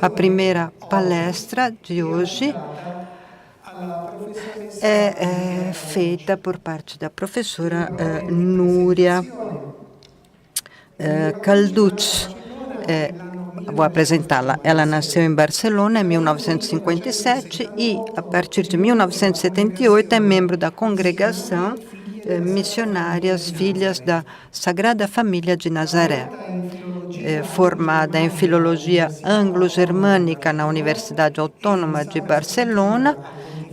A primeira palestra de hoje é feita por parte da professora Núria Calducci. Vou apresentá-la. Ela nasceu em Barcelona em 1957 e, a partir de 1978, é membro da Congregação Missionárias Filhas da Sagrada Família de Nazaré. Formada em Filologia Anglo-Germânica na Universidade Autônoma de Barcelona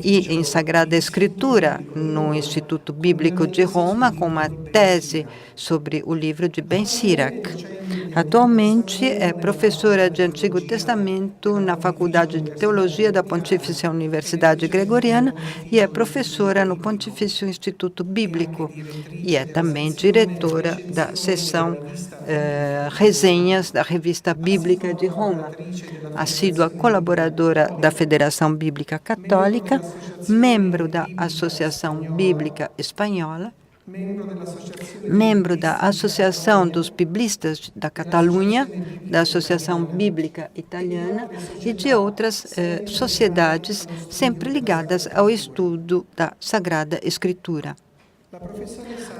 e em Sagrada Escritura no Instituto Bíblico de Roma, com uma tese sobre o livro de Ben Sirach. Atualmente é professora de Antigo Testamento na Faculdade de Teologia da Pontifícia Universidade Gregoriana e é professora no Pontifício Instituto Bíblico e é também diretora da seção Resenhas da Revista Bíblica de Roma, assídua colaboradora da Federação Bíblica Católica, membro da Associação Bíblica Espanhola, membro da Associação dos Biblistas da Catalunha, da Associação Bíblica Italiana e de outras sociedades sempre ligadas ao estudo da Sagrada Escritura.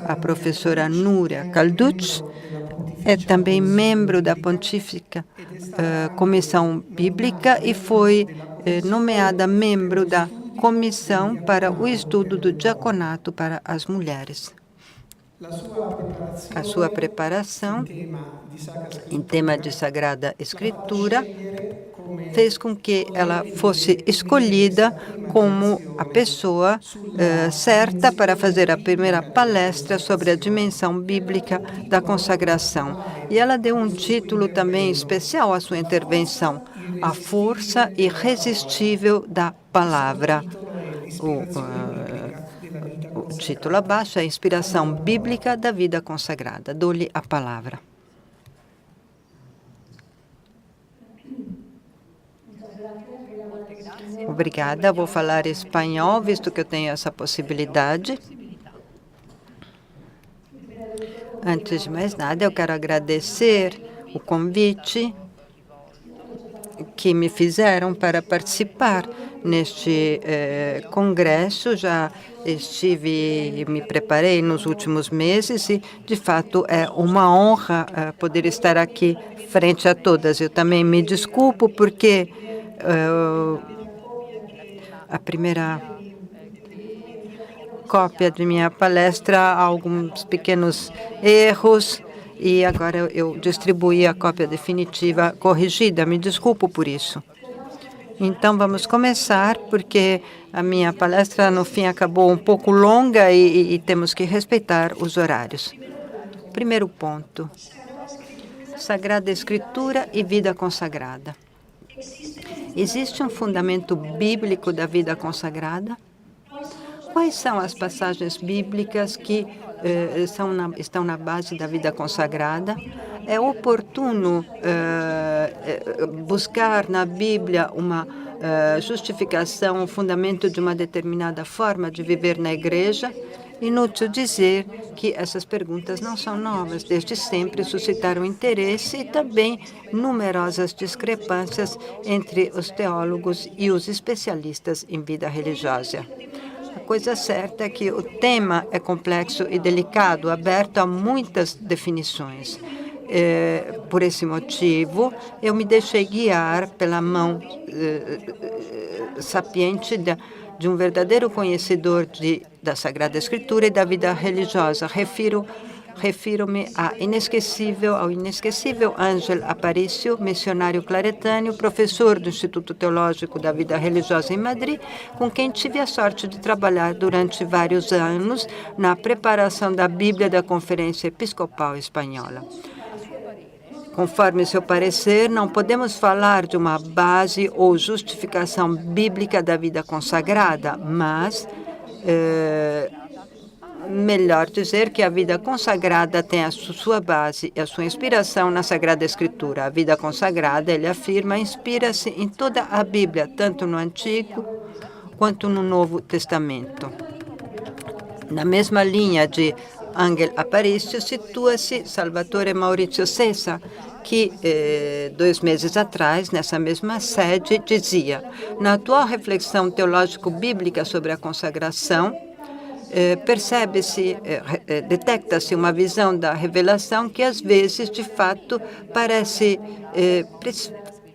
A professora Núria Calducci é também membro da Pontífica Comissão Bíblica e foi nomeada membro da Comissão para o Estudo do Diaconato para as Mulheres. A sua preparação em tema de Sagrada Escritura fez com que ela fosse escolhida como a pessoa certa para fazer a primeira palestra sobre a dimensão bíblica da consagração. E ela deu um título também especial à sua intervenção: A Força Irresistível da Palavra. O título abaixo é a Inspiração Bíblica da Vida Consagrada. Dou-lhe a palavra. Obrigada. Vou falar espanhol, visto que eu tenho essa possibilidade. Antes de mais nada, eu quero agradecer o convite que me fizeram para participar neste congresso. Já estive e me preparei nos últimos meses e, de fato, é uma honra poder estar aqui frente a todas. Eu também me desculpo porque a primeira cópia de minha palestra há alguns pequenos erros e agora eu distribuí a cópia definitiva corrigida. Me desculpo por isso. Então, vamos começar, porque a minha palestra, no fim, acabou um pouco longa e temos que respeitar os horários. Primeiro ponto: Sagrada Escritura e vida consagrada. Existe um fundamento bíblico da vida consagrada? Quais são as passagens bíblicas que estão na base da vida consagrada? É oportuno buscar na Bíblia uma justificação, um fundamento de uma determinada forma de viver na igreja? Inútil dizer que essas perguntas não são novas. Desde sempre suscitaram interesse e também numerosas discrepâncias entre os teólogos e os especialistas em vida religiosa. A coisa certa é que o tema é complexo e delicado, aberto a muitas definições. Por esse motivo, eu me deixei guiar pela mão sapiente de um verdadeiro conhecedor da Sagrada Escritura e da vida religiosa. Refiro-me ao inesquecível Ángel Aparicio, missionário claretâneo, professor do Instituto Teológico da Vida Religiosa em Madrid, com quem tive a sorte de trabalhar durante vários anos na preparação da Bíblia da Conferência Episcopal Espanhola. Conforme seu parecer, não podemos falar de uma base ou justificação bíblica da vida consagrada, mas melhor dizer que a vida consagrada tem a sua base e a sua inspiração na Sagrada Escritura. A vida consagrada, ele afirma, inspira-se em toda a Bíblia, tanto no Antigo quanto no Novo Testamento. Na mesma linha de Ángel Aparicio, situa-se Salvatore Maurizio Sessa, que 2 meses atrás, nessa mesma sede, dizia: na atual reflexão teológico-bíblica sobre a consagração, percebe-se, detecta-se uma visão da revelação que, às vezes, de fato, parece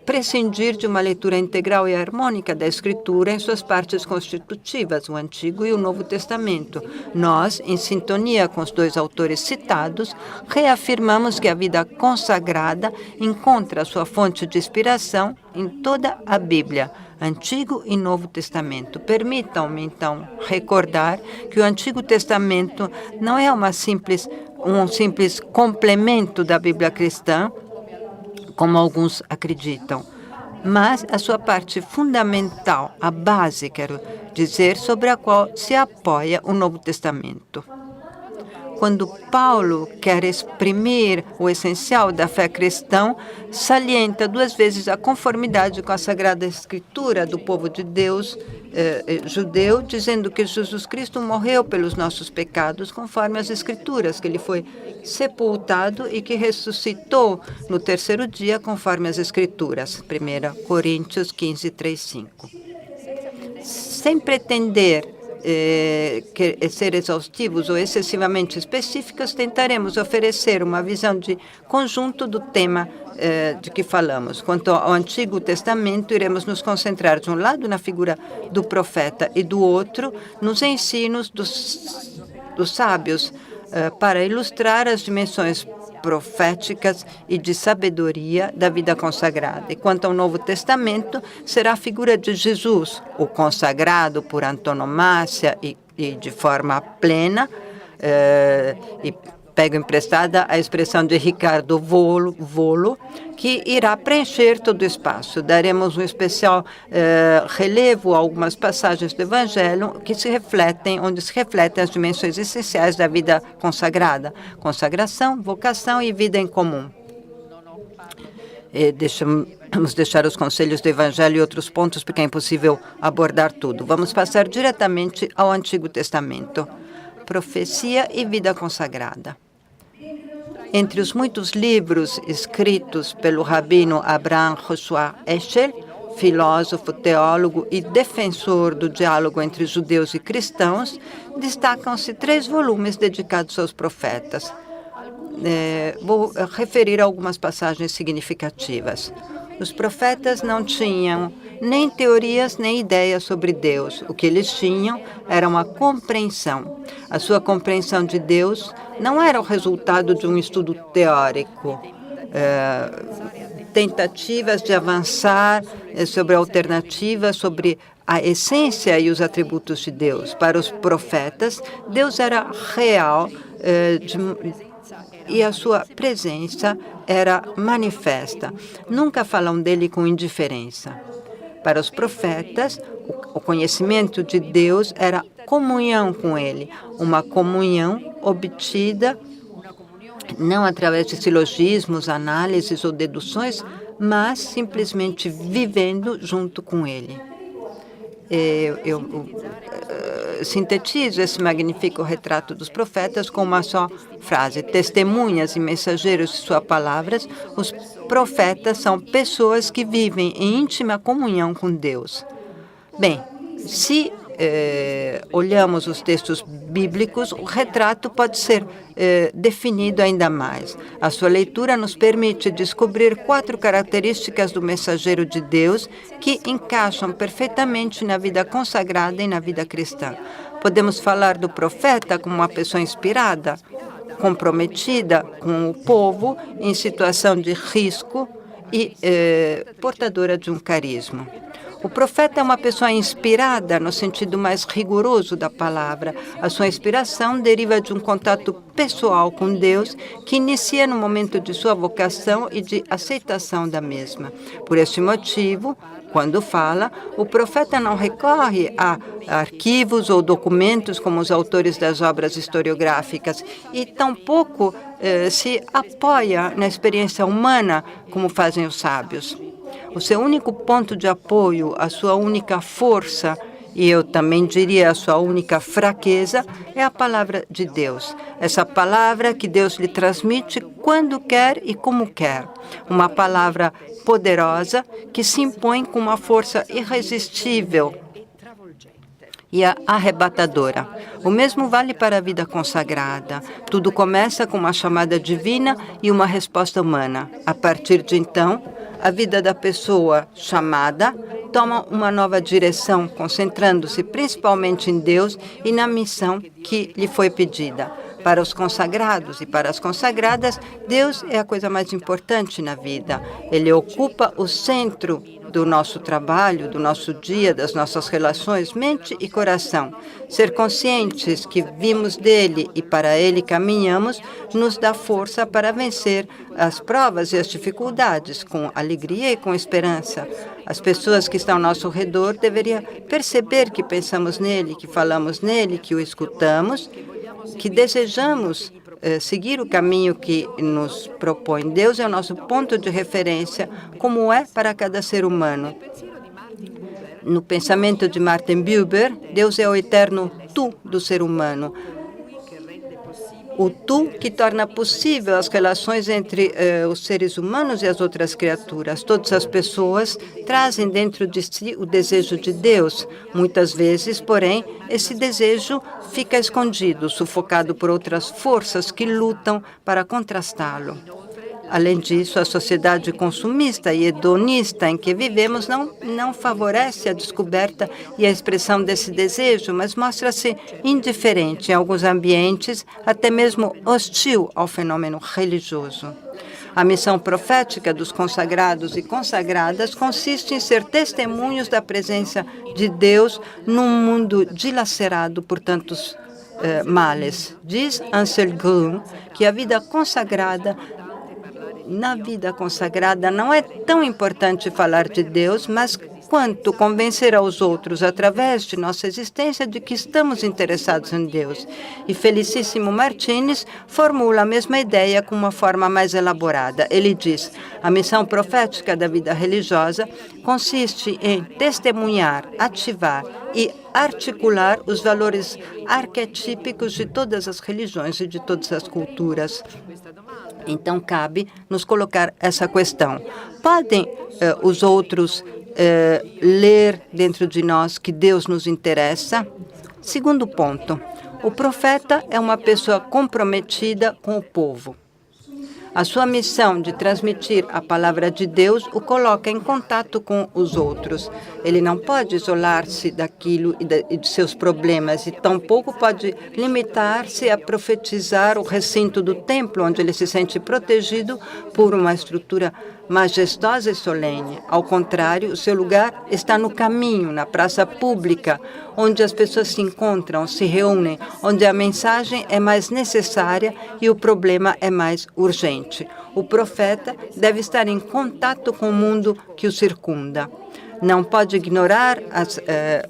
prescindir de uma leitura integral e harmônica da Escritura em suas partes constitutivas, o Antigo e o Novo Testamento. Nós, em sintonia com os 2 autores citados, reafirmamos que a vida consagrada encontra sua fonte de inspiração em toda a Bíblia, Antigo e Novo Testamento. Permitam-me, então, recordar que o Antigo Testamento não é um simples complemento da Bíblia cristã, como alguns acreditam, mas a sua parte fundamental, a base, quero dizer, sobre a qual se apoia o Novo Testamento. Quando Paulo quer exprimir o essencial da fé cristã, salienta 2 vezes a conformidade com a Sagrada Escritura do povo de Deus judeu, dizendo que Jesus Cristo morreu pelos nossos pecados, conforme as Escrituras, que ele foi sepultado e que ressuscitou no 3º dia, conforme as Escrituras. 1 Coríntios 15, 3, 5. Sem pretender ser exaustivos ou excessivamente específicos, tentaremos oferecer uma visão de conjunto do tema de que falamos. Quanto ao Antigo Testamento, iremos nos concentrar, de um lado, na figura do profeta e, do outro, nos ensinos dos sábios, para ilustrar as dimensões proféticas e de sabedoria da vida consagrada. E quanto ao Novo Testamento, será a figura de Jesus, o consagrado por antonomásia e de forma plena, e pego emprestada a expressão de Ricardo Volo, que irá preencher todo o espaço. Daremos um especial relevo a algumas passagens do Evangelho onde se refletem as dimensões essenciais da vida consagrada: consagração, vocação e vida em comum. Vamos deixar os conselhos do Evangelho e outros pontos, porque é impossível abordar tudo. Vamos passar diretamente ao Antigo Testamento. Profecia e vida consagrada. Entre os muitos livros escritos pelo rabino Abraham Joshua Heschel, filósofo, teólogo e defensor do diálogo entre judeus e cristãos, destacam-se 3 volumes dedicados aos profetas. Vou referir algumas passagens significativas. Os profetas não tinham nem teorias nem ideias sobre Deus. O que eles tinham era uma compreensão. A sua compreensão de Deus não era o resultado de um estudo teórico, tentativas de avançar sobre alternativas, sobre a essência e os atributos de Deus. Para os profetas, Deus era real e a sua presença era manifesta. Nunca falam dele com indiferença. Para os profetas, o conhecimento de Deus era comunhão com ele, uma comunhão obtida não através de silogismos, análises ou deduções, mas simplesmente vivendo junto com ele. Eu sintetizo esse magnífico retrato dos profetas com uma só frase: testemunhas e mensageiros de suas palavras, os profetas são pessoas que vivem em íntima comunhão com Deus. Bem, se olhamos os textos bíblicos, o retrato pode ser definido ainda mais. A sua leitura nos permite descobrir 4 características do mensageiro de Deus que encaixam perfeitamente na vida consagrada e na vida cristã. Podemos falar do profeta como uma pessoa inspirada, comprometida com o povo, em situação de risco e portadora de um carisma. O profeta é uma pessoa inspirada no sentido mais rigoroso da palavra. A sua inspiração deriva de um contato pessoal com Deus que inicia no momento de sua vocação e de aceitação da mesma. Por este motivo, quando fala, o profeta não recorre a arquivos ou documentos como os autores das obras historiográficas e tampouco se apoia na experiência humana como fazem os sábios. O seu único ponto de apoio, a sua única força, e eu também diria a sua única fraqueza, é a palavra de Deus. Essa palavra que Deus lhe transmite quando quer e como quer. Uma palavra poderosa que se impõe com uma força irresistível e arrebatadora. O mesmo vale para a vida consagrada. Tudo começa com uma chamada divina e uma resposta humana. A partir de então, a vida da pessoa chamada toma uma nova direção, concentrando-se principalmente em Deus e na missão que lhe foi pedida. Para os consagrados e para as consagradas, Deus é a coisa mais importante na vida. Ele ocupa o centro do nosso trabalho, do nosso dia, das nossas relações, mente e coração. Ser conscientes que vimos dele e para ele caminhamos nos dá força para vencer as provas e as dificuldades com alegria e com esperança. As pessoas que estão ao nosso redor deveriam perceber que pensamos nele, que falamos nele, que o escutamos, que desejamos seguir o caminho que nos propõe. Deus é o nosso ponto de referência, como é para cada ser humano. No pensamento de Martin Buber, Deus é o eterno tu do ser humano. O tu que torna possível as relações entre os seres humanos e as outras criaturas. Todas as pessoas trazem dentro de si o desejo de Deus. Muitas vezes, porém, esse desejo fica escondido, sufocado por outras forças que lutam para contrastá-lo. Além disso, a sociedade consumista e hedonista em que vivemos não favorece a descoberta e a expressão desse desejo, mas mostra-se indiferente em alguns ambientes, até mesmo hostil ao fenômeno religioso. A missão profética dos consagrados e consagradas consiste em ser testemunhos da presença de Deus num mundo dilacerado por tantos males. Diz Ansel Grün que na vida consagrada não é tão importante falar de Deus, mas quanto convencer aos outros, através de nossa existência, de que estamos interessados em Deus. E Felicíssimo Martínez formula a mesma ideia com uma forma mais elaborada. Ele diz: a missão profética da vida religiosa consiste em testemunhar, ativar e articular os valores arquetípicos de todas as religiões e de todas as culturas. Então, cabe nos colocar essa questão. Podem os outros ler dentro de nós que Deus nos interessa? Segundo ponto, o profeta é uma pessoa comprometida com o povo. A sua missão de transmitir a palavra de Deus o coloca em contato com os outros. Ele não pode isolar-se daquilo e de seus problemas, e tampouco pode limitar-se a profetizar o recinto do templo, onde ele se sente protegido por uma estrutura majestosa e solene. Ao contrário, o seu lugar está no caminho, na praça pública, onde as pessoas se encontram, se reúnem, onde a mensagem é mais necessária e o problema é mais urgente. O profeta deve estar em contato com o mundo que o circunda. Não pode ignorar as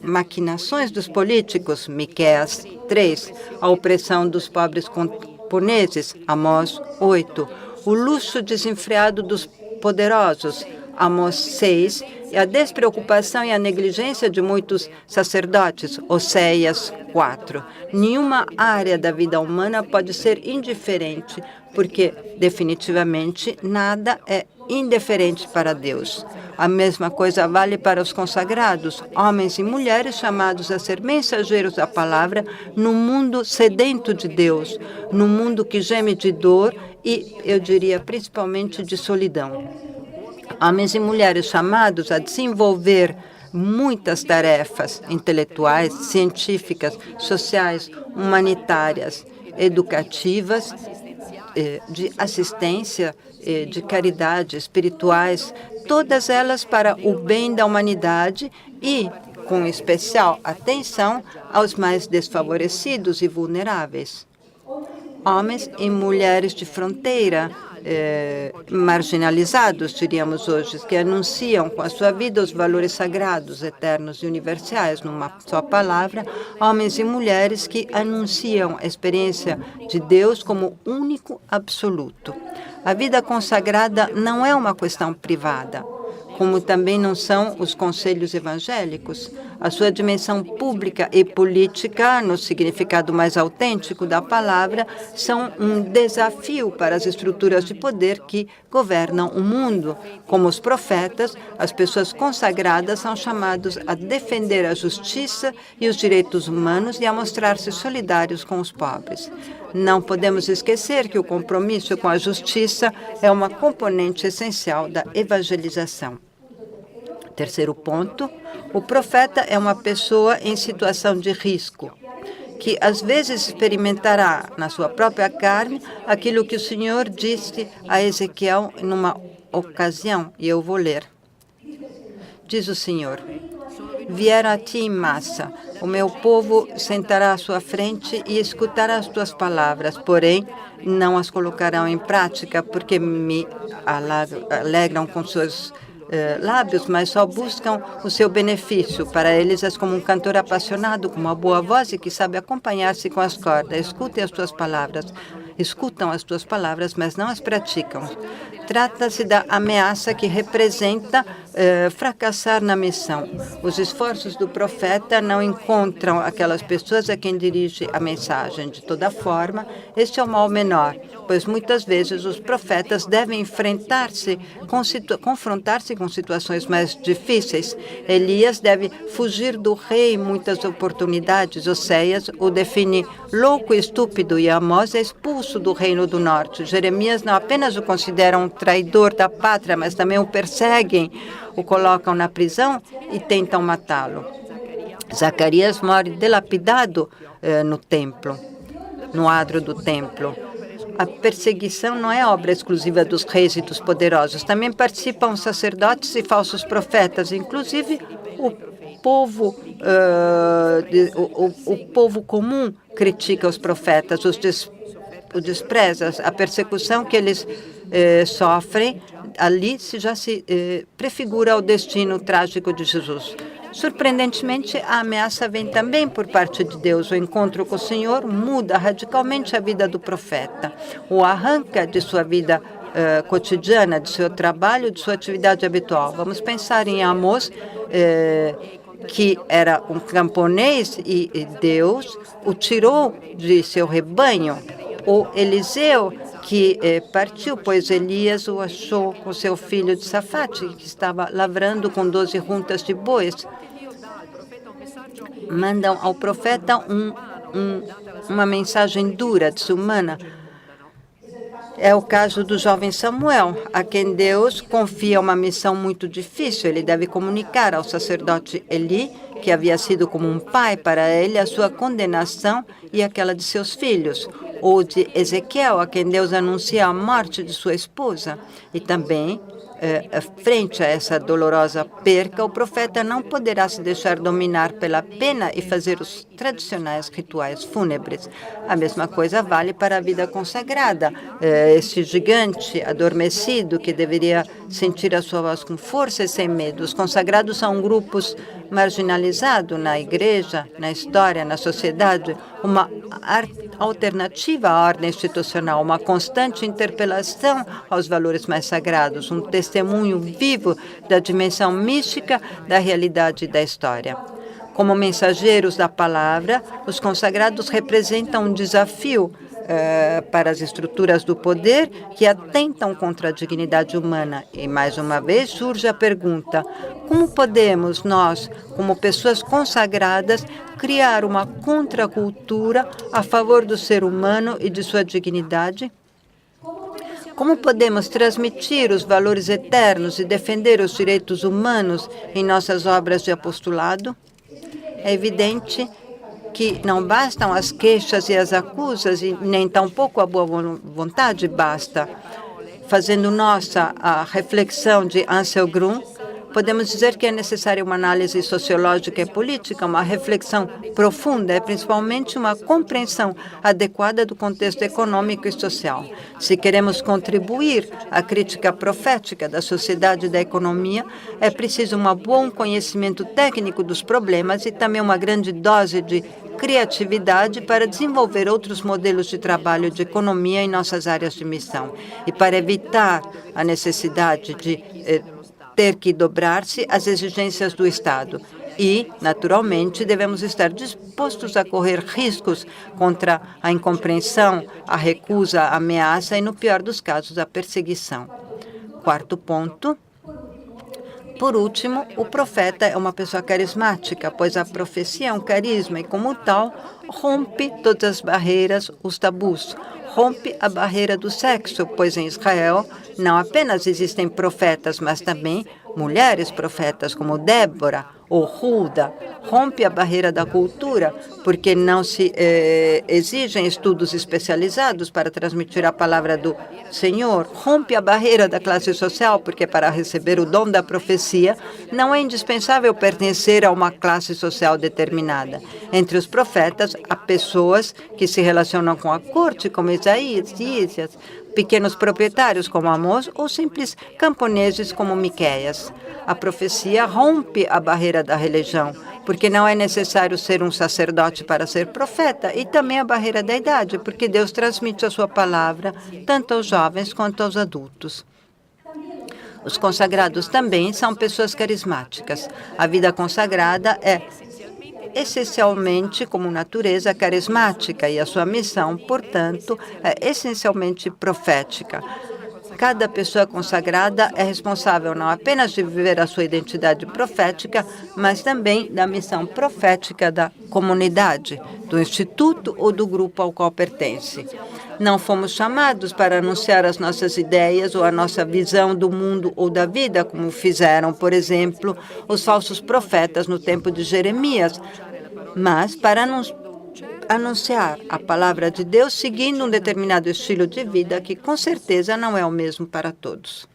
maquinações dos políticos, Miqueias 3, a opressão dos pobres camponeses, Amós 8, o luxo desenfreado dos poderosos, Amós 6, e a despreocupação e a negligência de muitos sacerdotes, Oséias 4. Nenhuma área da vida humana pode ser indiferente, porque, definitivamente, nada é indiferente para Deus. A mesma coisa vale para os consagrados, homens e mulheres chamados a ser mensageiros da palavra no mundo sedento de Deus, no mundo que geme de dor e, eu diria, principalmente de solidão. Homens e mulheres chamados a desenvolver muitas tarefas intelectuais, científicas, sociais, humanitárias, educativas, de assistência, de caridade, espirituais, todas elas para o bem da humanidade e com especial atenção aos mais desfavorecidos e vulneráveis. Homens e mulheres de fronteira, marginalizados, diríamos hoje, que anunciam com a sua vida os valores sagrados, eternos e universais, numa só palavra, homens e mulheres que anunciam a experiência de Deus como único absoluto. A vida consagrada não é uma questão privada. como também não são os conselhos evangélicos. A sua dimensão pública e política, no significado mais autêntico da palavra, são um desafio para as estruturas de poder que governam o mundo. Como os profetas, as pessoas consagradas são chamados a defender a justiça e os direitos humanos e a mostrar-se solidários com os pobres. Não podemos esquecer que o compromisso com a justiça é uma componente essencial da evangelização. Terceiro ponto, o profeta é uma pessoa em situação de risco, que às vezes experimentará na sua própria carne aquilo que o Senhor disse a Ezequiel numa ocasião, e eu vou ler. Diz o Senhor: vieram a ti em massa, o meu povo sentará à sua frente e escutará as tuas palavras, porém não as colocarão em prática, porque me alegram com seus lábios, mas só buscam o seu benefício. Para eles és como um cantor apaixonado, com uma boa voz e que sabe acompanhar-se com as cordas. Escutam as tuas palavras, mas não as praticam. Trata-se da ameaça que representa fracassar na missão. Os esforços do profeta não encontram aquelas pessoas a quem dirige a mensagem. De toda forma, este é o mal menor, pois muitas vezes os profetas devem confrontar-se com situações mais difíceis. Elias deve fugir do rei em muitas oportunidades. Oséias o define louco e estúpido, e Amós é expulso do reino do norte. Jeremias não apenas o considera um traidor da pátria, mas também o perseguem, o colocam na prisão e tentam matá-lo. Zacarias morre dilapidado no templo, no adro do templo. A perseguição não é obra exclusiva dos reis e dos poderosos. Também participam sacerdotes e falsos profetas, inclusive o povo comum critica os profetas, os despreza. A persecução que eles sofrem ali já se prefigura o destino trágico de Jesus. Surpreendentemente, a ameaça vem também por parte de Deus. O encontro com o Senhor muda radicalmente a vida do profeta. O arranca de sua vida cotidiana, de seu trabalho, de sua atividade habitual. Vamos pensar em Amós, que era um camponês, e Deus o tirou de seu rebanho. O Eliseu, que partiu, pois Elias o achou com seu filho de Safate, que estava lavrando com 12 juntas de bois. Mandam ao profeta uma mensagem dura, desumana. É o caso do jovem Samuel, a quem Deus confia uma missão muito difícil. Ele deve comunicar ao sacerdote Eli, que havia sido como um pai para ele, a sua condenação e aquela de seus filhos. Ou de Ezequiel, a quem Deus anuncia a morte de sua esposa. E também, frente a essa dolorosa perca, o profeta não poderá se deixar dominar pela pena e fazer os tradicionais rituais fúnebres. A mesma coisa vale para a vida consagrada. Esse gigante adormecido que deveria sentir a sua voz com força e sem medo. Os consagrados são grupos marginalizados na igreja, na história, na sociedade, uma alternativa à ordem institucional, uma constante interpelação aos valores mais sagrados, um testemunho vivo da dimensão mística da realidade da história. Como mensageiros da palavra, os consagrados representam um desafio para as estruturas do poder que atentam contra a dignidade humana. E, mais uma vez, surge a pergunta: como podemos nós, como pessoas consagradas, criar uma contracultura a favor do ser humano e de sua dignidade? Como podemos transmitir os valores eternos e defender os direitos humanos em nossas obras de apostolado? É evidente que não bastam as queixas e as acusas, e nem tampouco a boa vontade basta. Fazendo nossa a reflexão de Ansel Grum, podemos dizer que é necessária uma análise sociológica e política, uma reflexão profunda e principalmente uma compreensão adequada do contexto econômico e social. Se queremos contribuir à crítica profética da sociedade e da economia, é preciso um bom conhecimento técnico dos problemas e também uma grande dose de criatividade para desenvolver outros modelos de trabalho de economia em nossas áreas de missão. E para evitar a necessidade de ter que dobrar-se às exigências do Estado. E, naturalmente, devemos estar dispostos a correr riscos contra a incompreensão, a recusa, a ameaça e, no pior dos casos, a perseguição. Quarto ponto. Por último, o profeta é uma pessoa carismática, pois a profecia é um carisma e, como tal, rompe todas as barreiras, os tabus. Rompe a barreira do sexo, pois em Israel não apenas existem profetas, mas também mulheres profetas, como Débora ou Ruda. Rompe a barreira da cultura, porque não se exigem estudos especializados para transmitir a palavra do Senhor. Rompe a barreira da classe social, porque para receber o dom da profecia não é indispensável pertencer a uma classe social determinada. Entre os profetas, há pessoas que se relacionam com a corte, como Isaías, pequenos proprietários como Amós ou simples camponeses como Miqueias. A profecia rompe a barreira da religião, porque não é necessário ser um sacerdote para ser profeta, e também a barreira da idade, porque Deus transmite a sua palavra tanto aos jovens quanto aos adultos. Os consagrados também são pessoas carismáticas. A vida consagrada é essencialmente, como natureza, carismática e a sua missão, portanto, é essencialmente profética. Cada pessoa consagrada é responsável não apenas de viver a sua identidade profética, mas também da missão profética da comunidade, do instituto ou do grupo ao qual pertence. Não fomos chamados para anunciar as nossas ideias ou a nossa visão do mundo ou da vida, como fizeram, por exemplo, os falsos profetas no tempo de Jeremias, mas para anunciar a palavra de Deus seguindo um determinado estilo de vida que, com certeza, não é o mesmo para todos.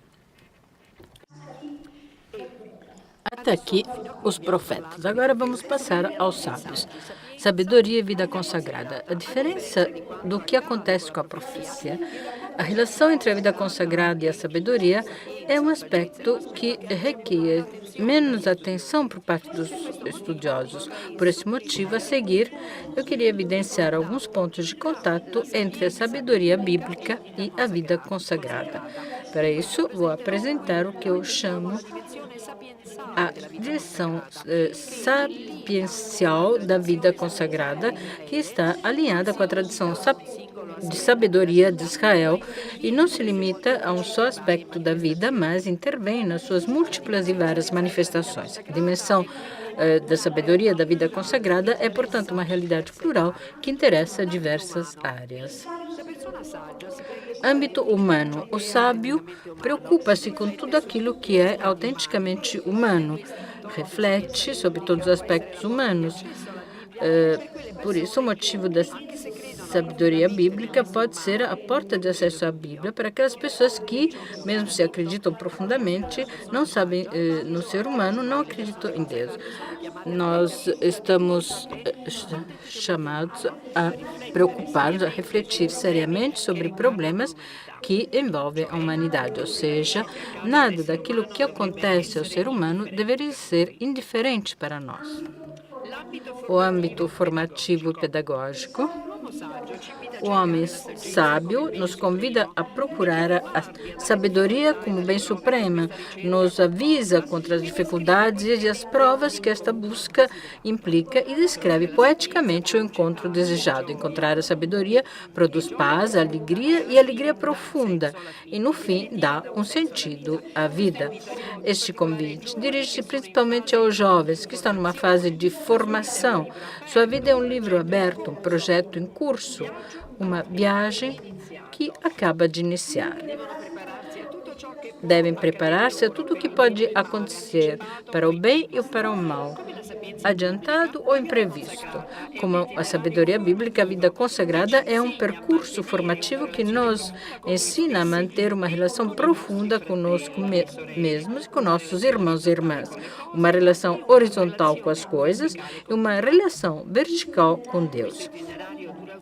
Até aqui, os profetas. Agora vamos passar aos sábios. Sabedoria e vida consagrada. A diferença do que acontece com a profecia, a relação entre a vida consagrada e a sabedoria é um aspecto que requer menos atenção por parte dos estudiosos. Por esse motivo, a seguir, eu queria evidenciar alguns pontos de contato entre a sabedoria bíblica e a vida consagrada. Para isso, vou apresentar o que eu chamo a direção sapiencial da vida consagrada, que está alinhada com a tradição de sabedoria de Israel e não se limita a um só aspecto da vida, mas intervém nas suas múltiplas e várias manifestações. A dimensão da sabedoria da vida consagrada é, portanto, uma realidade plural que interessa diversas áreas. Âmbito humano. O sábio preocupa-se com tudo aquilo que é autenticamente humano, reflete sobre todos os aspectos humanos. Por isso, o motivo da sabedoria bíblica pode ser a porta de acesso à Bíblia para aquelas pessoas que, mesmo se acreditam profundamente, não sabem no ser humano, não acreditam em Deus. Nós estamos chamados a preocupados, a refletir seriamente sobre problemas que envolvem a humanidade, ou seja, nada daquilo que acontece ao ser humano deveria ser indiferente para nós. O âmbito formativo e pedagógico. O homem sábio nos convida a procurar a sabedoria como bem suprema, nos avisa contra as dificuldades e as provas que esta busca implica e descreve poeticamente o encontro desejado. Encontrar a sabedoria produz paz, alegria e alegria profunda e, no fim, dá um sentido à vida. Este convite dirige-se principalmente aos jovens que estão numa fase de formação. Sua vida é um livro aberto, um projeto em curso, uma viagem que acaba de iniciar. Devem preparar-se a tudo o que pode acontecer, para o bem e para o mal, adiantado ou imprevisto. Como a sabedoria bíblica, a vida consagrada é um percurso formativo que nos ensina a manter uma relação profunda conosco mesmos e com nossos irmãos e irmãs, uma relação horizontal com as coisas e uma relação vertical com Deus.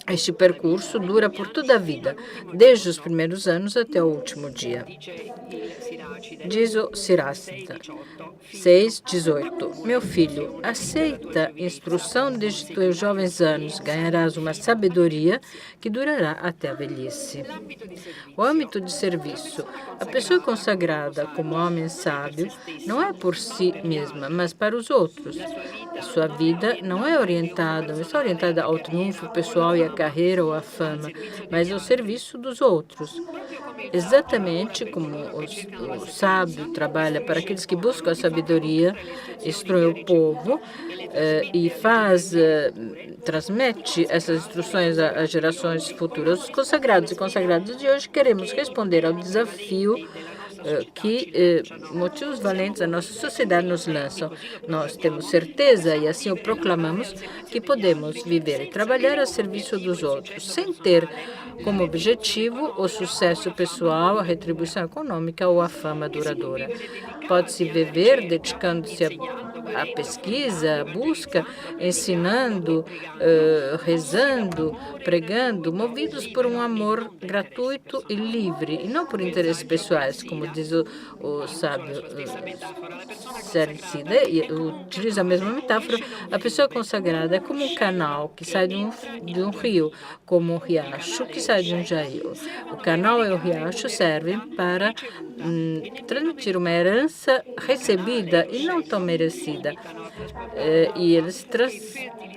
Este percurso dura por toda a vida, desde os primeiros anos até o último dia. Diz o Sirácida, 6:18. Meu filho, aceita instrução desde teus jovens anos, ganharás uma sabedoria que durará até a velhice. O âmbito de serviço. A pessoa consagrada como homem sábio não é por si mesma, mas para os outros. A sua vida não está orientada ao triunfo pessoal e à carreira ou à fama, mas ao serviço dos outros. Exatamente como o sábio trabalha para aqueles que buscam a sabedoria, instrui o povo e transmite essas instruções às gerações futuras. Os consagrados e consagradas de hoje queremos responder ao desafio que motivos valentes a nossa sociedade nos lançam. Nós temos certeza, e assim o proclamamos, que podemos viver e trabalhar a serviço dos outros, sem ter como objetivo o sucesso pessoal, a retribuição econômica ou a fama duradoura. Pode-se viver dedicando-se à pesquisa, à busca, ensinando, rezando, pregando, movidos por um amor gratuito e livre, e não por interesses pessoais, como diz o sábio Sericida, e utiliza a mesma metáfora. A pessoa consagrada é como um canal que sai de um rio, como um riacho que sai de um jail. O canal e o riacho servem para transmitir uma herança recebida e não tão merecida. E eles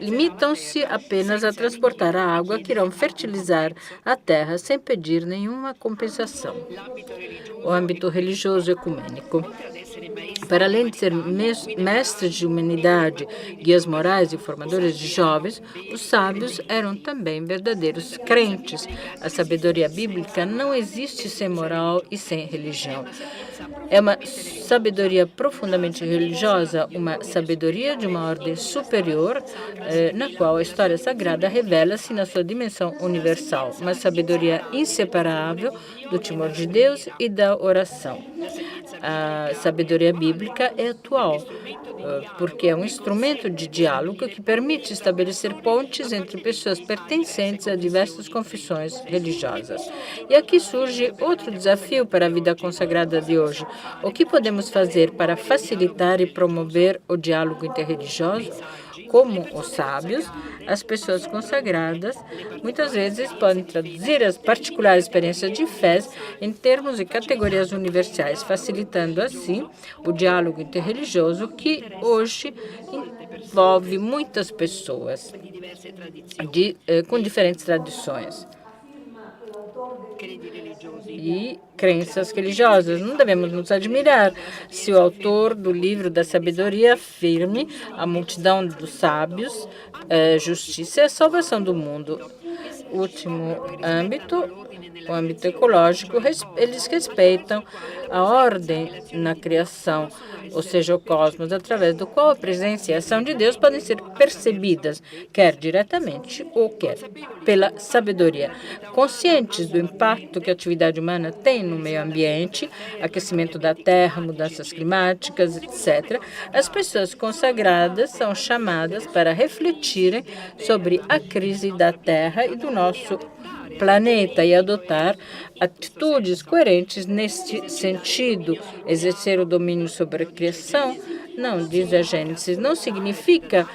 limitam-se apenas a transportar a água que irão fertilizar a terra sem pedir nenhuma compensação. O âmbito religioso ecumênico. Para além de ser mestres de humanidade, guias morais e formadores de jovens, os sábios eram também verdadeiros crentes. A sabedoria bíblica não existe sem moral e sem religião. É uma sabedoria profundamente religiosa, uma sabedoria de uma ordem superior, na qual a história sagrada revela-se na sua dimensão universal, uma sabedoria inseparável do temor de Deus e da oração. A sabedoria bíblica é atual, porque é um instrumento de diálogo que permite estabelecer pontes entre pessoas pertencentes a diversas confissões religiosas. E aqui surge outro desafio para a vida consagrada de hoje. O que podemos fazer para facilitar e promover o diálogo interreligioso? Como os sábios, as pessoas consagradas muitas vezes podem traduzir as particulares experiências de fé em termos e categorias universais, facilitando assim o diálogo interreligioso que hoje envolve muitas pessoas com diferentes tradições e crenças religiosas. Não devemos nos admirar se o autor do livro da sabedoria afirme a multidão dos sábios, justiça e a salvação do mundo. Último âmbito, o âmbito ecológico, eles respeitam a ordem na criação, ou seja, o cosmos, através do qual a presença e a ação de Deus podem ser percebidas, quer diretamente ou quer pela sabedoria. Conscientes do impacto que a atividade humana tem no meio ambiente, aquecimento da terra, mudanças climáticas, etc., as pessoas consagradas são chamadas para refletirem sobre a crise da terra e do nosso planeta e adotar atitudes coerentes neste sentido. Exercer o domínio sobre a criação, não, diz a Gênesis, não significa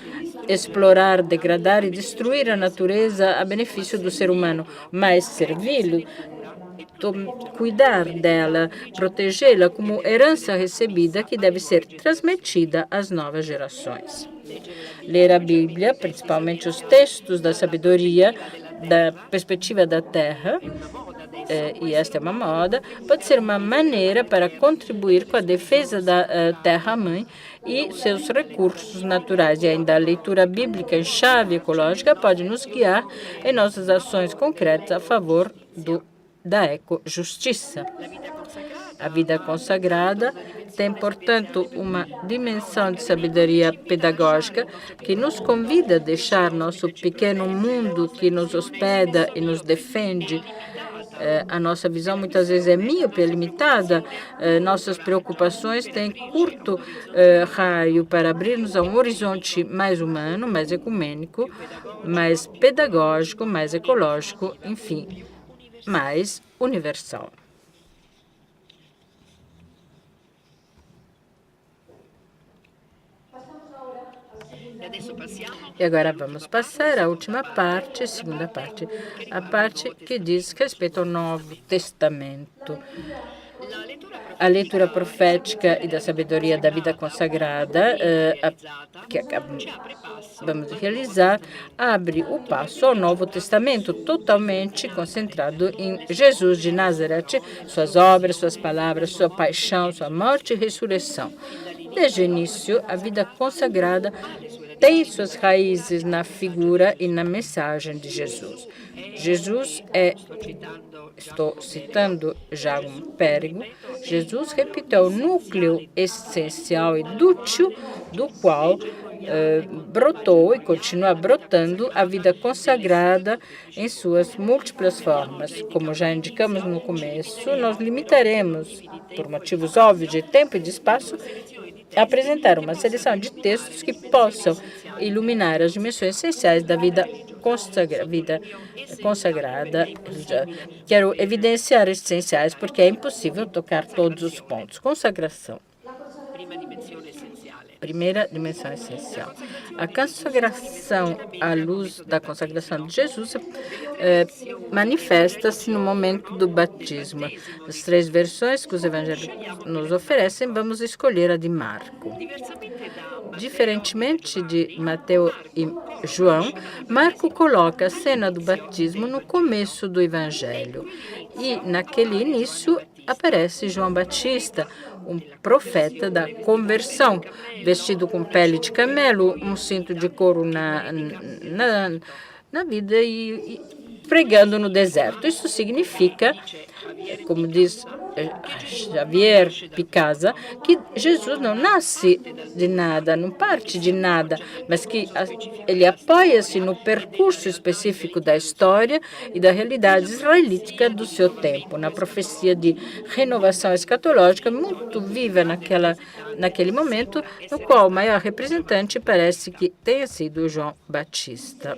explorar, degradar e destruir a natureza a benefício do ser humano, mas servi-lo, cuidar dela, protegê-la como herança recebida que deve ser transmitida às novas gerações. Ler a Bíblia, principalmente os textos da sabedoria, da perspectiva da terra, e esta é uma moda, pode ser uma maneira para contribuir com a defesa da terra-mãe e seus recursos naturais. E ainda a leitura bíblica em chave ecológica pode nos guiar em nossas ações concretas a favor da ecojustiça. A vida consagrada tem, portanto, uma dimensão de sabedoria pedagógica que nos convida a deixar nosso pequeno mundo que nos hospeda e nos defende A nossa visão muitas vezes é míope, é limitada. Nossas preocupações têm curto raio para abrir-nos a um horizonte mais humano, mais ecumênico, mais pedagógico, mais ecológico, enfim, mais universal. E agora vamos passar à última parte, segunda parte, a parte que diz respeito ao Novo Testamento. A leitura profética e da sabedoria da vida consagrada, que acabamos de realizar, abre o passo ao Novo Testamento, totalmente concentrado em Jesus de Nazaré, suas obras, suas palavras, sua paixão, sua morte e ressurreição. Desde o início, a vida consagrada tem suas raízes na figura e na mensagem de Jesus. Jesus estou citando já um Pérego, Jesus, repito, é o núcleo essencial e dútil do qual brotou e continua brotando a vida consagrada em suas múltiplas formas. Como já indicamos no começo, nós limitaremos, por motivos óbvios de tempo e de espaço, apresentar uma seleção de textos que possam iluminar as dimensões essenciais da vida consagrada. Quero evidenciar essenciais porque é impossível tocar todos os pontos. Consagração. Primeira dimensão essencial. A consagração à luz da consagração de Jesus manifesta-se no momento do batismo. As três versões que os evangelhos nos oferecem, vamos escolher a de Marco. Diferentemente de Mateus e João, Marco coloca a cena do batismo no começo do evangelho. E, naquele início, aparece João Batista, um profeta da conversão, vestido com pele de camelo, um cinto de couro na vida e pregando no deserto. Isso significa, como diz Javier Picasa, que Jesus não nasce de nada, não parte de nada, mas que ele apoia-se no percurso específico da história e da realidade israelítica do seu tempo, na profecia de renovação escatológica muito viva naquele momento, no qual o maior representante parece que tenha sido João Batista.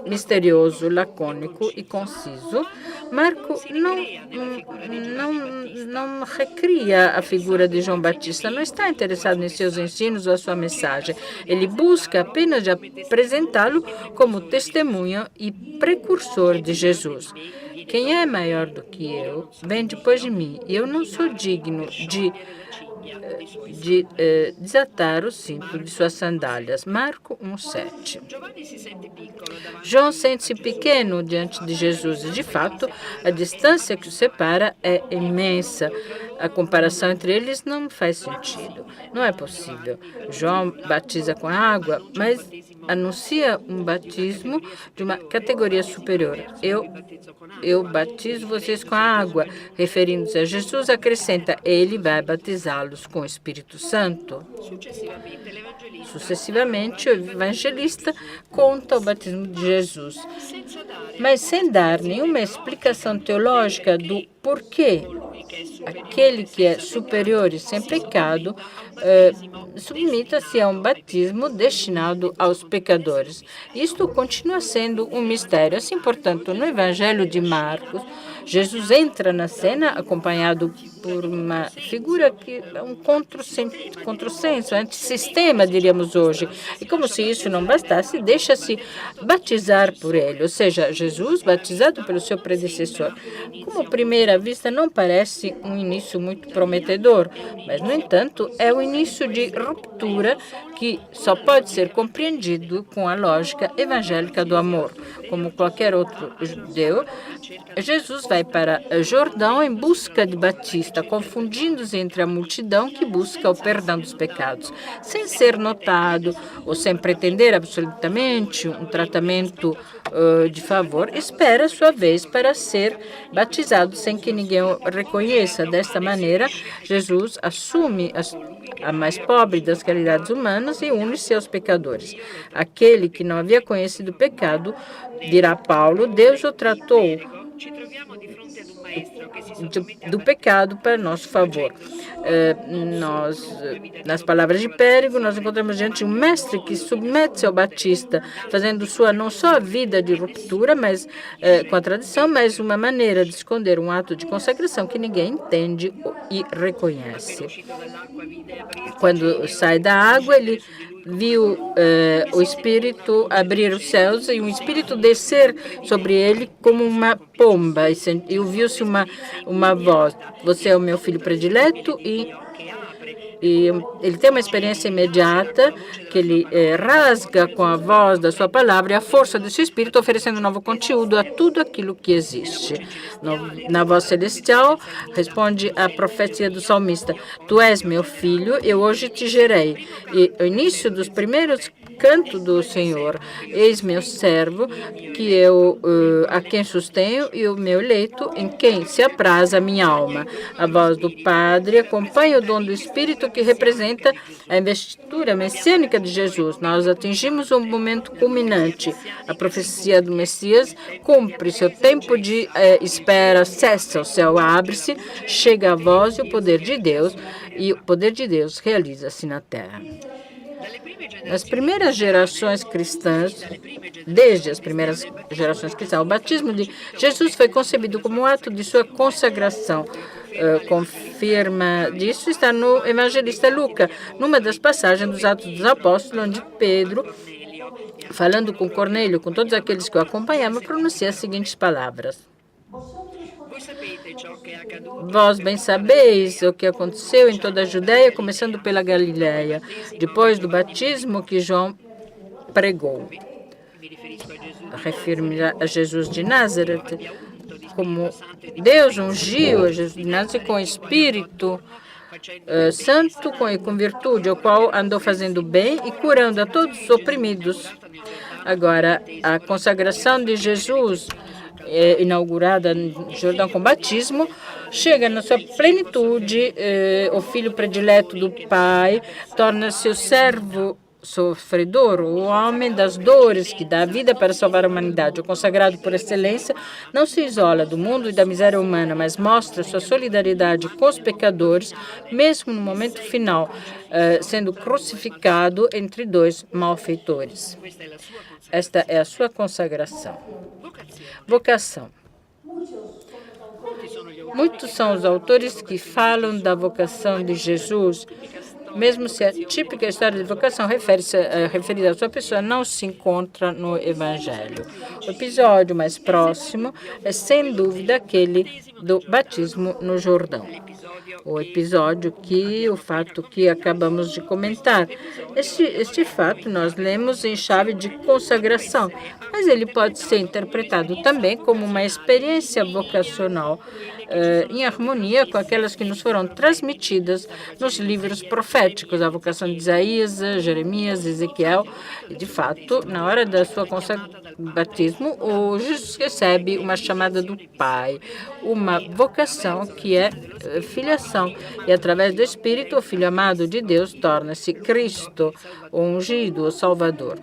Misterioso, lacônico e conciso, Marco não recria a figura de João Batista, não está interessado em seus ensinos ou a sua mensagem. Ele busca apenas de apresentá-lo como testemunha e precursor de Jesus. Quem é maior do que eu vem depois de mim, e eu não sou digno de desatar o cinto de suas sandálias. Marco 1:7. João sente-se pequeno diante de Jesus e, de fato, a distância que o separa é imensa. A comparação entre eles não faz sentido. Não é possível. João batiza com água, mas anuncia um batismo de uma categoria superior. Eu batizo vocês com a água. Referindo-se a Jesus, acrescenta, ele vai batizá-los com o Espírito Santo. Sucessivamente, o evangelista conta o batismo de Jesus, mas sem dar nenhuma explicação teológica do porquê aquele que é superior e sem pecado submeta-se a um batismo destinado aos pecadores. Isto continua sendo um mistério. Assim, portanto, no Evangelho de Marcos, Jesus entra na cena acompanhado por uma figura que é um contrassenso, antissistema, diríamos hoje. E como se isso não bastasse, deixa-se batizar por ele, ou seja, Jesus batizado pelo seu predecessor. Como à primeira vista não parece um início muito prometedor, mas, no entanto, é o início de ruptura que só pode ser compreendido com a lógica evangélica do amor. Como qualquer outro judeu, Jesus vai para Jordão em busca de Batista, confundindo-se entre a multidão que busca o perdão dos pecados. Sem ser notado ou sem pretender absolutamente um tratamento de favor, espera sua vez para ser batizado sem que ninguém o reconheça. Desta maneira, Jesus assume a mais pobre das realidades humanas e une-se aos pecadores. Aquele que não havia conhecido o pecado, dirá Paulo, Deus o tratou do pecado para nosso favor. Nas palavras de Pérego, nós encontramos diante de um mestre que submete-se ao Batista, fazendo sua não só a vida de ruptura, mas com a tradição, mas uma maneira de esconder um ato de consagração que ninguém entende e reconhece. Quando sai da água, ele viu o Espírito abrir os céus e um Espírito descer sobre ele como uma pomba. E ouviu-se uma voz: "Você é o meu filho predileto", e ele tem uma experiência imediata que ele rasga com a voz da sua palavra e a força do seu Espírito, oferecendo novo conteúdo a tudo aquilo que existe. Na voz celestial, responde a profecia do salmista: "Tu és meu filho, eu hoje te gerei." E o início dos primeiros cantos do Senhor: "Eis meu servo, que eu a quem sustenho, e o meu eleito, em quem se apraz a minha alma." A voz do Padre acompanha o dom do Espírito, que representa a investidura messiânica de Jesus. Nós atingimos um momento culminante. A profecia do Messias cumpre. Seu tempo de espera cessa. O céu abre-se, chega a voz e o poder de Deus realiza-se na terra. Nas primeiras gerações cristãs, desde as primeiras gerações cristãs, o batismo de Jesus foi concebido como um ato de sua consagração. Confirma disso está no evangelista Lucas, numa das passagens dos Atos dos Apóstolos, onde Pedro, falando com Cornélio, com todos aqueles que o acompanhavam, pronuncia as seguintes palavras: "Vós bem sabeis o que aconteceu em toda a Judéia, começando pela Galiléia, depois do batismo que João pregou." Refere-me a Jesus de Nazaré, como Deus ungiu a Jesus de Nazaré com o Espírito Santo e com virtude, o qual andou fazendo bem e curando a todos os oprimidos. Agora, a consagração de Jesus, inaugurada no Jordão com batismo, chega na sua plenitude. O filho predileto do Pai torna-se o servo sofredor, o homem das dores que dá a vida para salvar a humanidade. O consagrado por excelência não se isola do mundo e da miséria humana, mas mostra sua solidariedade com os pecadores, mesmo no momento final, sendo crucificado entre dois malfeitores. Esta é a sua consagração. Vocação. Muitos são os autores que falam da vocação de Jesus, mesmo se a típica história de vocação referida à sua pessoa não se encontra no Evangelho. O episódio mais próximo é, sem dúvida, aquele do batismo no Jordão. O fato que acabamos de comentar. Este fato nós lemos em chave de consagração, mas ele pode ser interpretado também como uma experiência vocacional em harmonia com aquelas que nos foram transmitidas nos livros proféticos, a vocação de Isaías, Jeremias, Ezequiel. E, de fato, na hora da sua batismo, o Jesus recebe uma chamada do Pai, uma vocação que é filiação. E, através do Espírito, o Filho amado de Deus torna-se Cristo, o ungido, o Salvador.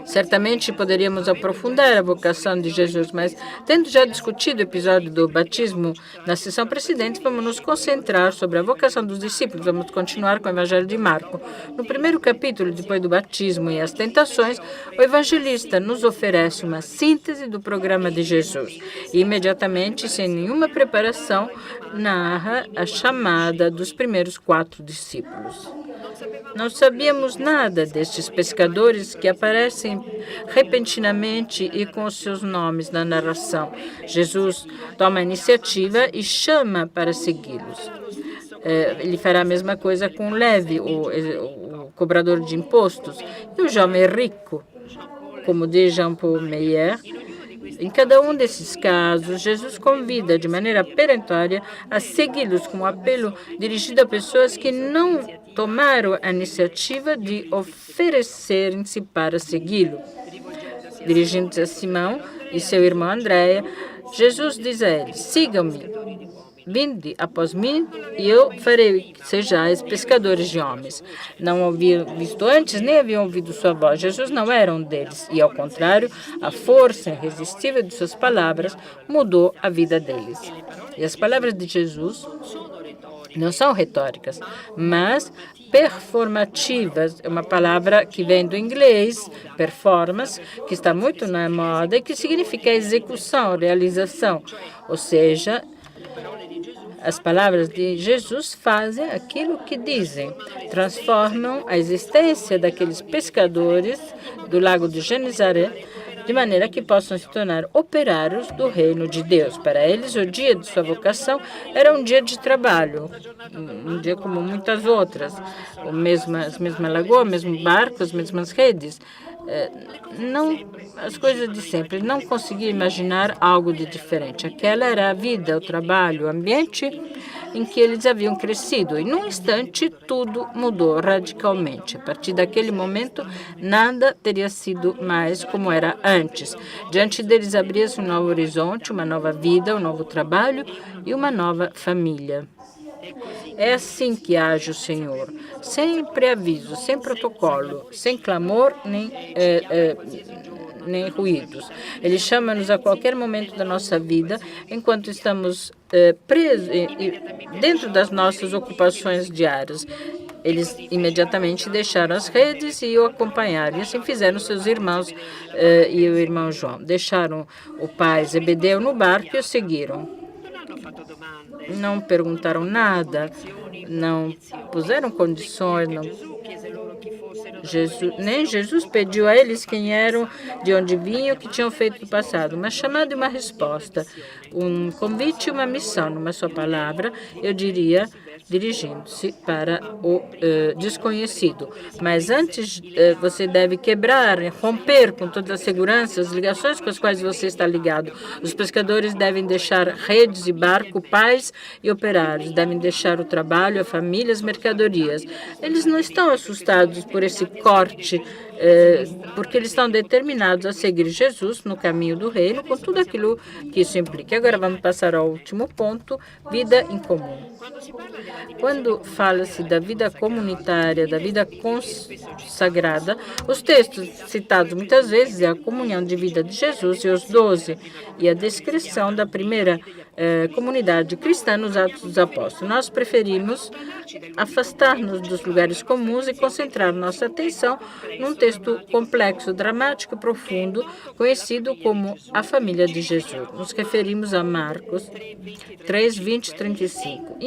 Certamente poderíamos aprofundar a vocação de Jesus, mas, tendo já discutido o episódio do batismo na sessão precedente, vamos nos concentrar sobre a vocação dos discípulos. Vamos continuar com o Evangelho de Marcos. No primeiro capítulo, depois do batismo e as tentações, o evangelista nos oferece uma síntese do programa de Jesus e, imediatamente, sem nenhuma preparação, narra a chamada dos primeiros 4 discípulos. Não sabíamos nada destes pescadores que aparecem repentinamente e com os seus nomes na narração. Jesus toma a iniciativa e chama para segui-los. Ele fará a mesma coisa com Levi, o cobrador de impostos, e o jovem rico. Como diz Jean-Paul Meyer, em cada um desses casos, Jesus convida de maneira perentória a segui-los, com um apelo dirigido a pessoas que não tomaram a iniciativa de oferecerem-se para segui-lo. Dirigindo-se a Simão e seu irmão Andréia, Jesus diz a eles: "Sigam-me." vinde após mim e eu farei que sejais pescadores de homens. Não haviam visto antes, nem haviam ouvido sua voz. Jesus não era um deles. E, ao contrário, a força irresistível de suas palavras mudou a vida deles. E as palavras de Jesus não são retóricas, mas performativas. É uma palavra que vem do inglês, performance, que está muito na moda e que significa execução, realização. Ou seja, as palavras de Jesus fazem aquilo que dizem, transformam a existência daqueles pescadores do lago de Genezaré de maneira que possam se tornar operários do reino de Deus. Para eles, o dia de sua vocação era um dia de trabalho, um dia como muitas outras, as mesmas lagoas, o mesmo barco, as mesmas redes. Não as coisas de sempre. Não conseguia imaginar algo de diferente. Aquela era a vida, o trabalho, o ambiente em que eles haviam crescido. E, num instante, tudo mudou radicalmente. A partir daquele momento, nada teria sido mais como era antes. Diante deles abria-se um novo horizonte, uma nova vida, um novo trabalho e uma nova família. É assim que age o Senhor, sem preaviso, sem protocolo, sem clamor nem ruídos. Ele chama-nos a qualquer momento da nossa vida, enquanto estamos presos dentro das nossas ocupações diárias. Eles imediatamente deixaram as redes e o acompanharam. E assim fizeram seus irmãos e o irmão João. Deixaram o pai Zebedeu no barco e o seguiram. Não perguntaram nada, não puseram condições, nem Jesus pediu a eles quem eram, de onde vinham, o que tinham feito no passado. Uma chamada e uma resposta, um convite e uma missão. Numa só palavra, eu diria, dirigindo-se para o desconhecido. Mas antes, você deve quebrar, romper com toda a segurança as ligações com as quais você está ligado. Os pescadores devem deixar redes e barco, pais e operários. Devem deixar o trabalho, a família, as mercadorias. Eles não estão assustados por esse corte, porque eles estão determinados a seguir Jesus no caminho do reino, com tudo aquilo que isso implica. Agora vamos passar ao último ponto, vida em comum. Quando fala-se da vida comunitária, da vida consagrada, os textos citados muitas vezes é a comunhão de vida de Jesus e os 12, e a descrição da primeira comunidade cristã nos Atos dos Apóstolos. Nós preferimos afastar-nos dos lugares comuns e concentrar nossa atenção num texto complexo, dramático e profundo, conhecido como a família de Jesus. Nos referimos a Marcos 3, 20 e 35.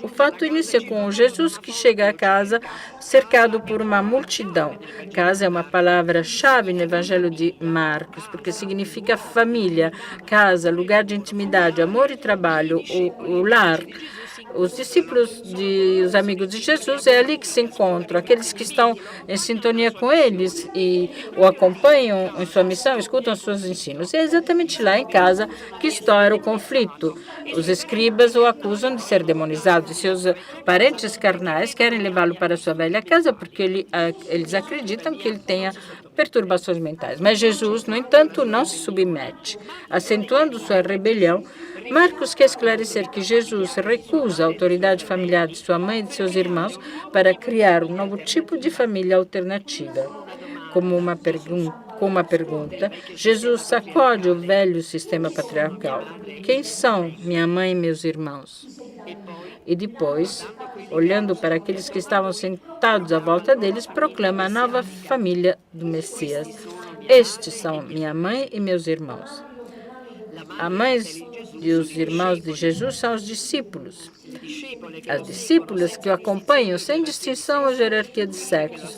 O fato inicia com Jesus que chega a casa cercado por uma multidão. Casa é uma palavra-chave no Evangelho de Marcos, porque significa família, casa, lugar de intimidade, amor e trabalho, o lar. Os discípulos e os amigos de Jesus é ali que se encontram, aqueles que estão em sintonia com eles e o acompanham em sua missão, escutam seus ensinos. E é exatamente lá em casa que estoura o conflito. Os escribas o acusam de ser demonizado e seus parentes carnais querem levá-lo para sua velha casa porque eles acreditam que ele tenha perturbações mentais. Mas Jesus, no entanto, não se submete. Acentuando sua rebelião, Marcos quer esclarecer que Jesus recusa a autoridade familiar de sua mãe e de seus irmãos para criar um novo tipo de família alternativa. Com uma pergunta, Jesus sacode o velho sistema patriarcal. Quem são minha mãe e meus irmãos? E depois, olhando para aqueles que estavam sentados à volta deles, proclama a nova família do Messias. Estes são minha mãe e meus irmãos. A mãe e os irmãos de Jesus são os discípulos. As discípulas que o acompanham sem distinção ou jerarquia de sexos.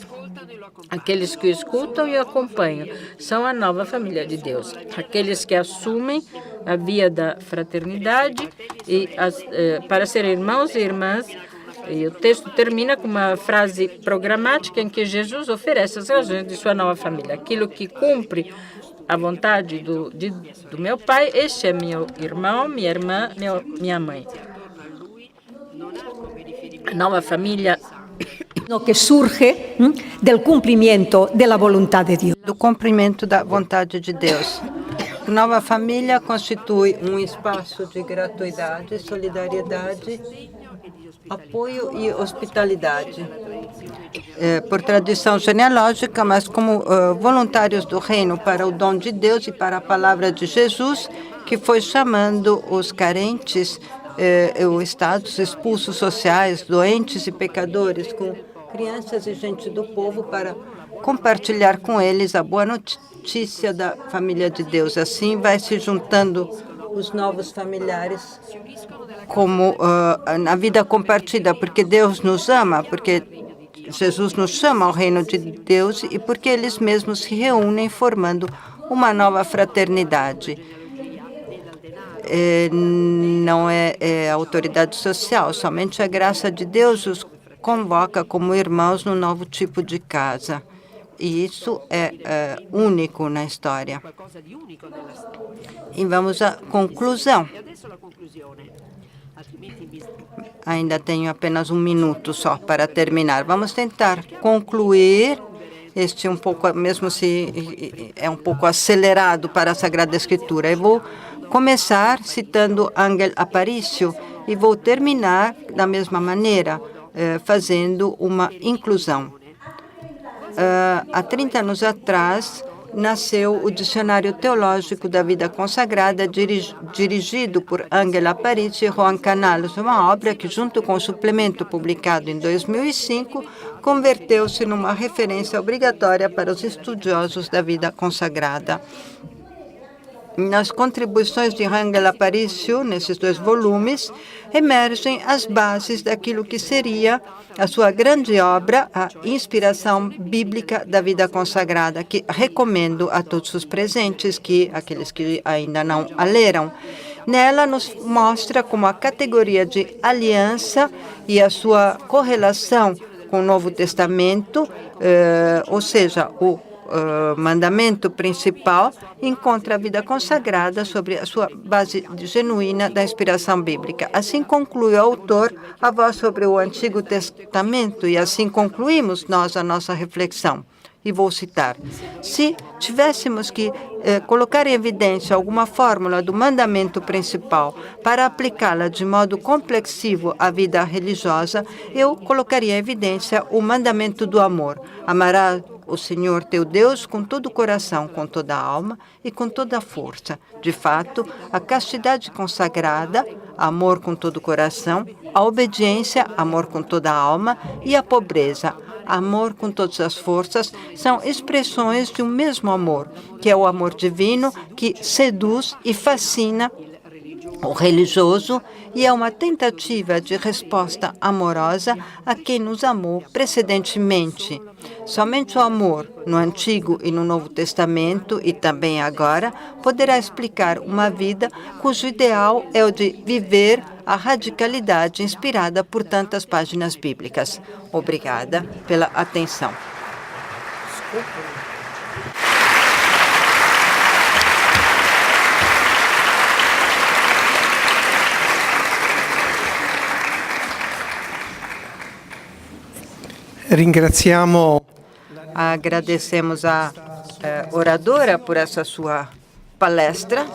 Aqueles que o escutam e o acompanham são a nova família de Deus. Aqueles que assumem a via da fraternidade para ser irmãos e irmãs. E o texto termina com uma frase programática em que Jesus oferece as razões de sua nova família. Aquilo que cumpre a vontade do meu pai, este é meu irmão, minha irmã, minha mãe. A nova família que surge del cumprimento de la voluntad de Dios. Do cumprimento da vontade de Deus. nova família constitui um espaço de gratuidade, solidariedade, apoio e hospitalidade. Por tradição genealógica, mas como voluntários do reino para o dom de Deus e para a palavra de Jesus, que foi chamando os carentes, os estados expulsos sociais, doentes e pecadores, com crianças e gente do povo, para compartilhar com eles a boa notícia da família de Deus. Assim vai se juntando os novos familiares como na vida compartilhada, porque Deus nos ama, porque Jesus nos chama ao reino de Deus e porque eles mesmos se reúnem formando uma nova fraternidade. Não é autoridade social, somente a graça de Deus os convoca como irmãos no novo tipo de casa. E isso é único na história. E vamos à conclusão. Ainda tenho apenas um minuto só para terminar. Vamos tentar concluir. Este um pouco, mesmo se é um pouco acelerado para a Sagrada Escritura. Eu vou começar citando Ángel Aparicio e vou terminar da mesma maneira, fazendo uma inclusão. Há 30 anos atrás, nasceu o Dicionário Teológico da Vida Consagrada, dirigido por Ángel Aparicio e Juan Canales, uma obra que, junto com o suplemento publicado em 2005, converteu-se numa referência obrigatória para os estudiosos da vida consagrada. Nas contribuições de Ángel Aparicio, nesses 2 volumes, emergem as bases daquilo que seria a sua grande obra, a Inspiração Bíblica da Vida Consagrada, que recomendo a todos os presentes, aqueles que ainda não a leram. Nela nos mostra como a categoria de aliança e a sua correlação com o Novo Testamento, ou seja, o mandamento principal, encontra a vida consagrada sobre a sua base genuína da inspiração bíblica. Assim conclui o autor a voz sobre o Antigo Testamento e assim concluímos nós a nossa reflexão. E vou citar: se tivéssemos que colocar em evidência alguma fórmula do mandamento principal para aplicá-la de modo complexivo à vida religiosa, eu colocaria em evidência o mandamento do amor. Amarás o Senhor teu Deus com todo o coração, com toda a alma e com toda a força. De fato, a castidade consagrada, amor com todo o coração, a obediência, amor com toda a alma, e a pobreza, amor com todas as forças, são expressões de um mesmo amor, que é o amor divino que seduz e fascina o religioso e é uma tentativa de resposta amorosa a quem nos amou precedentemente. Somente o amor, no Antigo e no Novo Testamento, e também agora, poderá explicar uma vida cujo ideal é o de viver a radicalidade inspirada por tantas páginas bíblicas. Obrigada pela atenção. Agradecemos a oradora por essa sua palestra,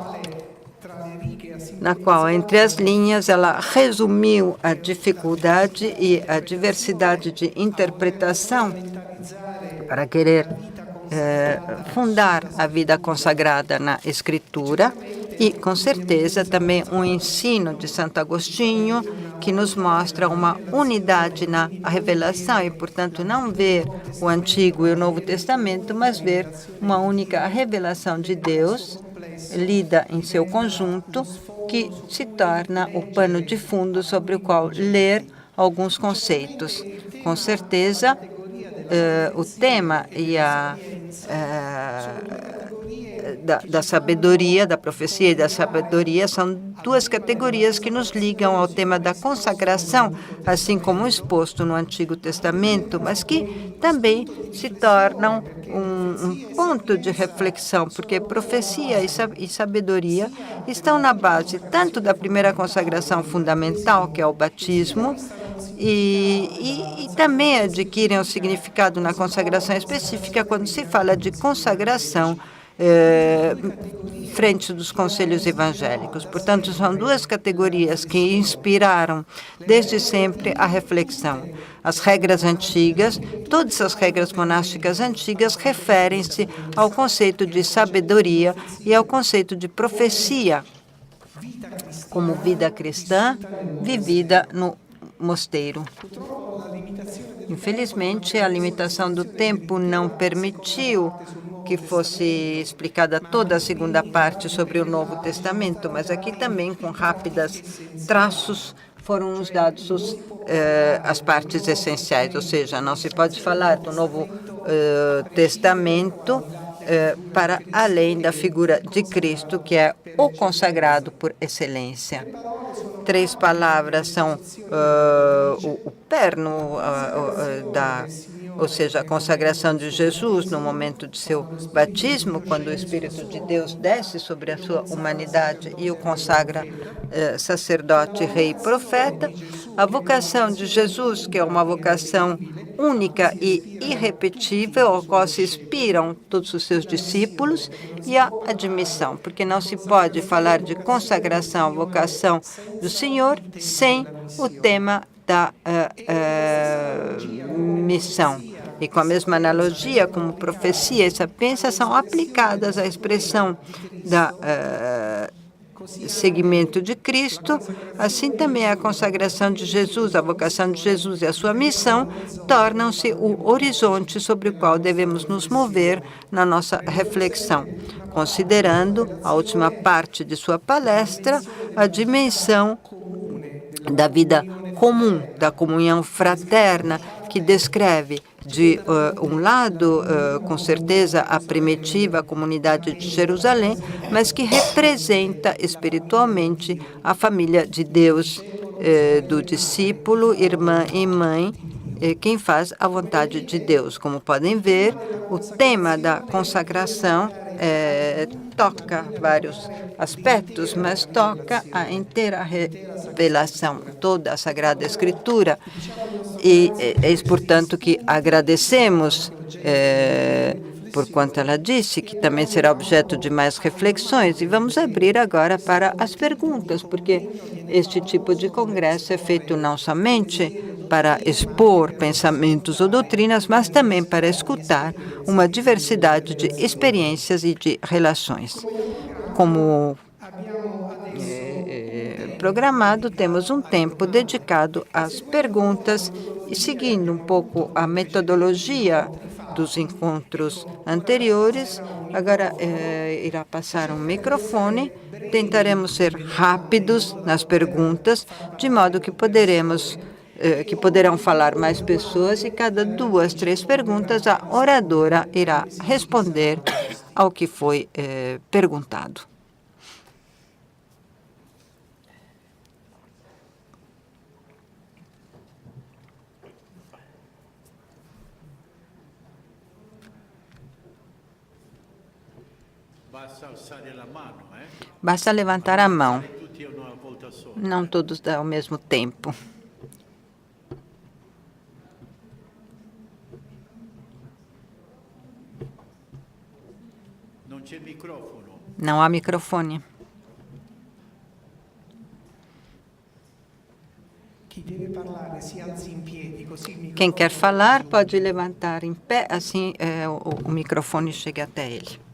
na qual, entre as linhas, ela resumiu a dificuldade e a diversidade de interpretação para querer fundar a vida consagrada na Escritura e, com certeza, também um ensino de Santo Agostinho que nos mostra uma unidade na revelação e, portanto, não ver o Antigo e o Novo Testamento, mas ver uma única revelação de Deus lida em seu conjunto, que se torna o pano de fundo sobre o qual ler alguns conceitos. Com certeza, o tema e da sabedoria, da profecia e da sabedoria são duas categorias que nos ligam ao tema da consagração, assim como exposto no Antigo Testamento, mas que também se tornam um ponto de reflexão, porque profecia e sabedoria estão na base tanto da primeira consagração fundamental, que é o batismo, e também adquirem um significado na consagração específica quando se fala de consagração frente dos conselhos evangélicos. Portanto, são duas categorias que inspiraram desde sempre a reflexão. As regras antigas, todas as regras monásticas antigas referem-se ao conceito de sabedoria e ao conceito de profecia, como vida cristã vivida no mosteiro. Infelizmente, a limitação do tempo não permitiu que fosse explicada toda a segunda parte sobre o Novo Testamento, mas aqui também, com rápidas traços, foram nos dados as partes essenciais, ou seja, não se pode falar do Novo Testamento para além da figura de Cristo, que é o consagrado por excelência. 3 palavras são o perno ou seja, a consagração de Jesus no momento de seu batismo, quando o Espírito de Deus desce sobre a sua humanidade e o consagra sacerdote, rei e profeta. A vocação de Jesus, que é uma vocação única e irrepetível, ao qual se inspiram todos os seus discípulos, e a admissão, porque não se pode falar de consagração, vocação do Senhor, sem o tema da missão. E com a mesma analogia, como profecia e sapiência são aplicadas à expressão da seguimento de Cristo, assim também a consagração de Jesus, a vocação de Jesus e a sua missão tornam-se o horizonte sobre o qual devemos nos mover na nossa reflexão, considerando a última parte de sua palestra, a dimensão da vida comum, da comunhão fraterna, que descreve, de um lado, com certeza, a primitiva comunidade de Jerusalém, mas que representa espiritualmente a família de Deus, do discípulo, irmã e mãe, quem faz a vontade de Deus. Como podem ver, o tema da consagração toca vários aspectos, mas toca a inteira revelação, toda a Sagrada Escritura. E é portanto que agradecemos por quanto ela disse, que também será objeto de mais reflexões. E vamos abrir agora para as perguntas, porque este tipo de congresso é feito não somente para expor pensamentos ou doutrinas, mas também para escutar uma diversidade de experiências e de relações. Como programado, temos um tempo dedicado às perguntas e, seguindo um pouco a metodologia dos encontros anteriores, agora irá passar um microfone. Tentaremos ser rápidos nas perguntas, de modo que poderão falar mais pessoas, e cada 2, 3 perguntas a oradora irá responder ao que foi perguntado. Basta levantar a mão. Não todos ao mesmo tempo. Não há microfone. Quem quer falar pode levantar em pé, assim o microfone chega até ele.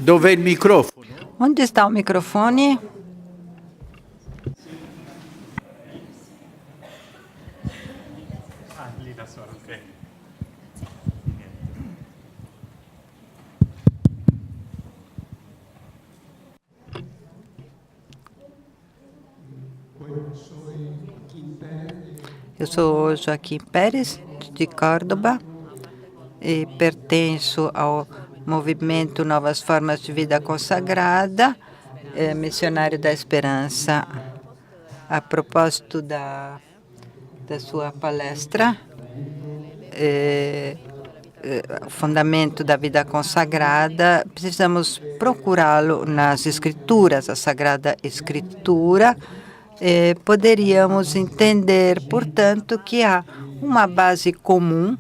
Dove è il microfono? Onde está o microfone? Lì da solo, ok. Eu sou Joaquim Pérez, de Córdoba, e pertenço ao movimento Novas Formas de Vida Consagrada, missionário da Esperança. A propósito da sua palestra, o fundamento da vida consagrada, precisamos procurá-lo nas Escrituras, a Sagrada Escritura. Poderíamos entender, portanto, que há uma base comum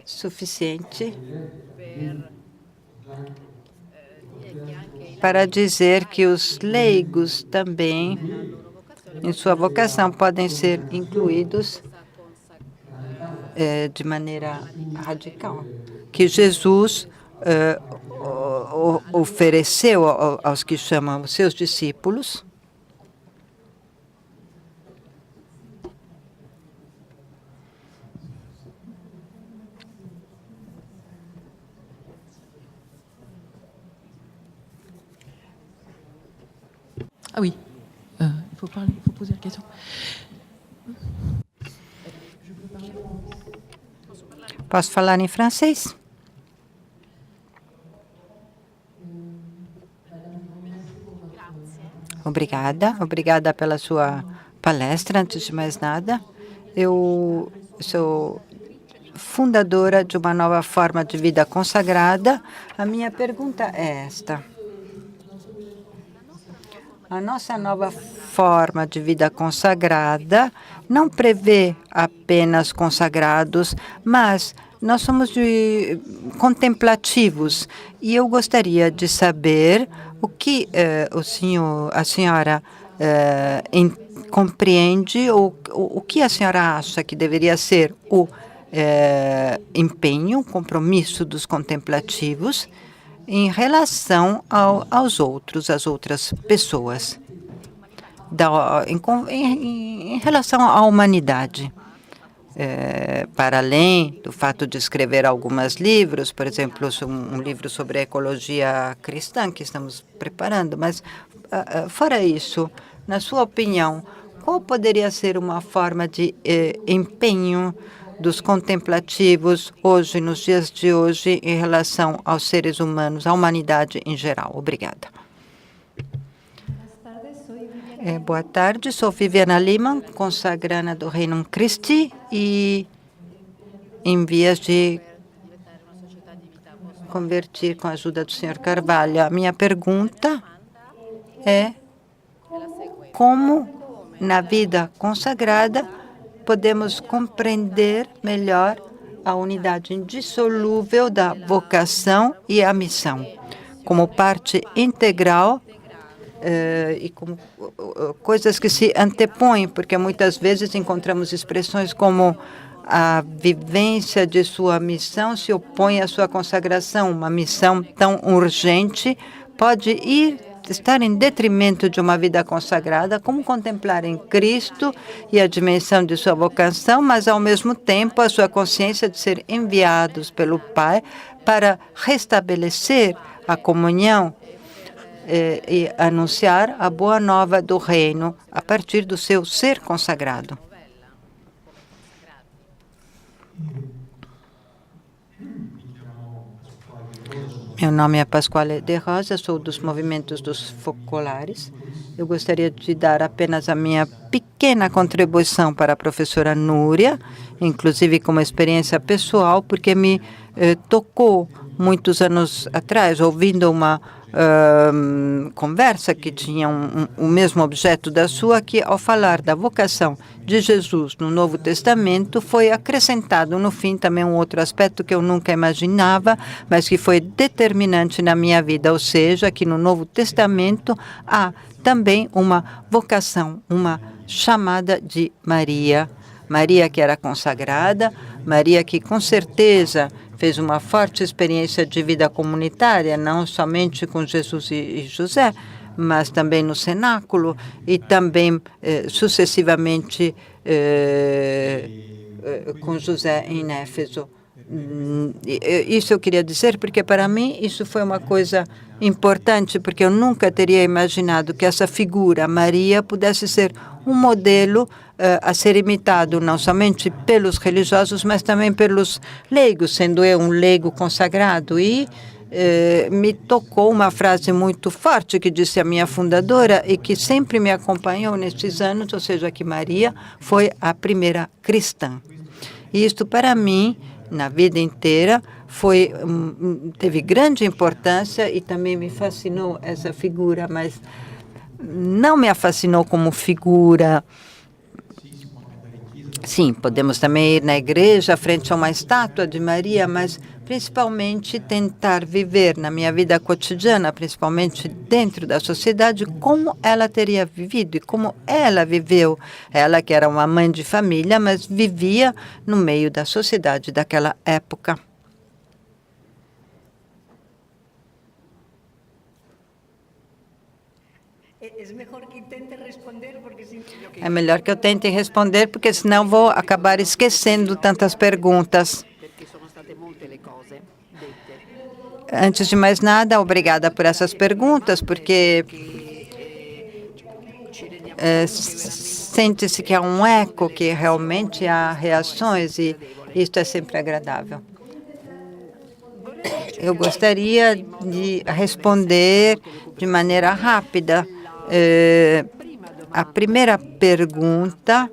suficiente para dizer que os leigos também, em sua vocação, podem ser incluídos de maneira radical, que Jesus ofereceu aos que chamam os seus discípulos. Ah oui, il faut parler, il faut poser la question. Posso falar em francês? Obrigada pela sua palestra. Antes de mais nada, eu sou fundadora de uma nova forma de vida consagrada. A minha pergunta é esta. A nossa nova forma de vida consagrada não prevê apenas consagrados, mas nós somos contemplativos. E eu gostaria de saber o que a senhora compreende, ou o que a senhora acha que deveria ser o empenho, o compromisso dos contemplativos em relação aos outros, às outras pessoas, em relação à humanidade. Para além do fato de escrever alguns livros, por exemplo, um livro sobre a ecologia cristã que estamos preparando, mas, fora isso, na sua opinião, qual poderia ser uma forma de empenho dos contemplativos hoje, nos dias de hoje, em relação aos seres humanos, à humanidade em geral? Obrigada. Boa tarde, sou Viviana Lima, consagrana do Reino Christi e em vias de convertir com a ajuda do Sr. Carvalho. A minha pergunta é como, na vida consagrada, podemos compreender melhor a unidade indissolúvel da vocação e a missão, como parte integral e como coisas que se antepõem, porque muitas vezes encontramos expressões como a vivência de sua missão se opõe à sua consagração. Uma missão tão urgente pode estar em detrimento de uma vida consagrada. Como contemplar em Cristo e a dimensão de sua vocação, mas ao mesmo tempo a sua consciência de ser enviados pelo Pai para restabelecer a comunhão e anunciar a boa nova do reino a partir do seu ser consagrado. Meu nome é Pasquale de Rosa, sou dos movimentos dos focolares. Eu gostaria de dar apenas a minha pequena contribuição para a professora Núria, inclusive como experiência pessoal, porque me tocou muitos anos atrás, ouvindo uma conversa que tinha o mesmo objeto da sua, que ao falar da vocação de Jesus no Novo Testamento, foi acrescentado no fim também um outro aspecto que eu nunca imaginava, mas que foi determinante na minha vida, ou seja, que no Novo Testamento há também uma vocação, uma chamada de Maria. Maria que era consagrada, Maria que com certeza fez uma forte experiência de vida comunitária, não somente com Jesus e José, mas também no cenáculo e também sucessivamente com José em Éfeso. Isso eu queria dizer porque, para mim, isso foi uma coisa importante, porque eu nunca teria imaginado que essa figura, Maria, pudesse ser um modelo a ser imitado não somente pelos religiosos, mas também pelos leigos, sendo eu um leigo consagrado. E me tocou uma frase muito forte que disse a minha fundadora e que sempre me acompanhou nestes anos, ou seja, que Maria foi a primeira cristã. E isto, para mim, na vida inteira, teve grande importância e também me fascinou essa figura, mas não me fascinou como figura. Sim, podemos também ir na igreja, frente a uma estátua de Maria, mas principalmente tentar viver na minha vida cotidiana, principalmente dentro da sociedade, como ela teria vivido e como ela viveu. Ela que era uma mãe de família, mas vivia no meio da sociedade daquela época. É melhor que eu tente responder, porque senão vou acabar esquecendo tantas perguntas. Antes de mais nada, obrigada por essas perguntas, porque sente-se que há um eco, que realmente há reações, e isto é sempre agradável. Eu gostaria de responder de maneira rápida. A primeira pergunta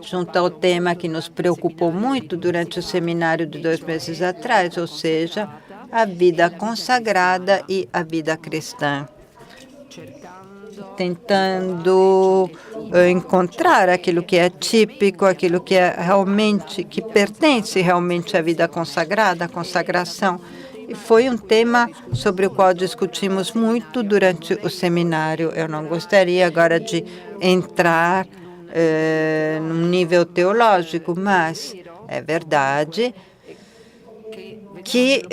junto ao tema que nos preocupou muito durante o seminário de 2 meses atrás, ou seja, a vida consagrada e a vida cristã. Tentando encontrar aquilo que é típico, aquilo que é realmente, que pertence realmente à vida consagrada, à consagração. E foi um tema sobre o qual discutimos muito durante o seminário. Eu não gostaria agora de entrar num nível teológico, mas é verdade que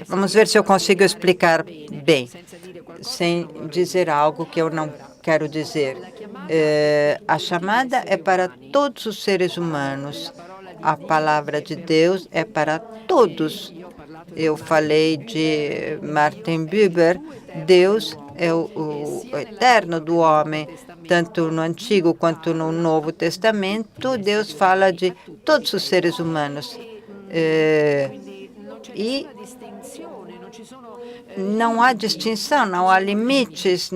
vamos ver se eu consigo explicar bem, sem dizer algo que eu não quero dizer. A chamada é para todos os seres humanos. A palavra de Deus é para todos. Eu falei de Martin Buber. Deus é o eterno do homem. Tanto no Antigo quanto no Novo Testamento, Deus fala de todos os seres humanos. E não há distinção, não há limites.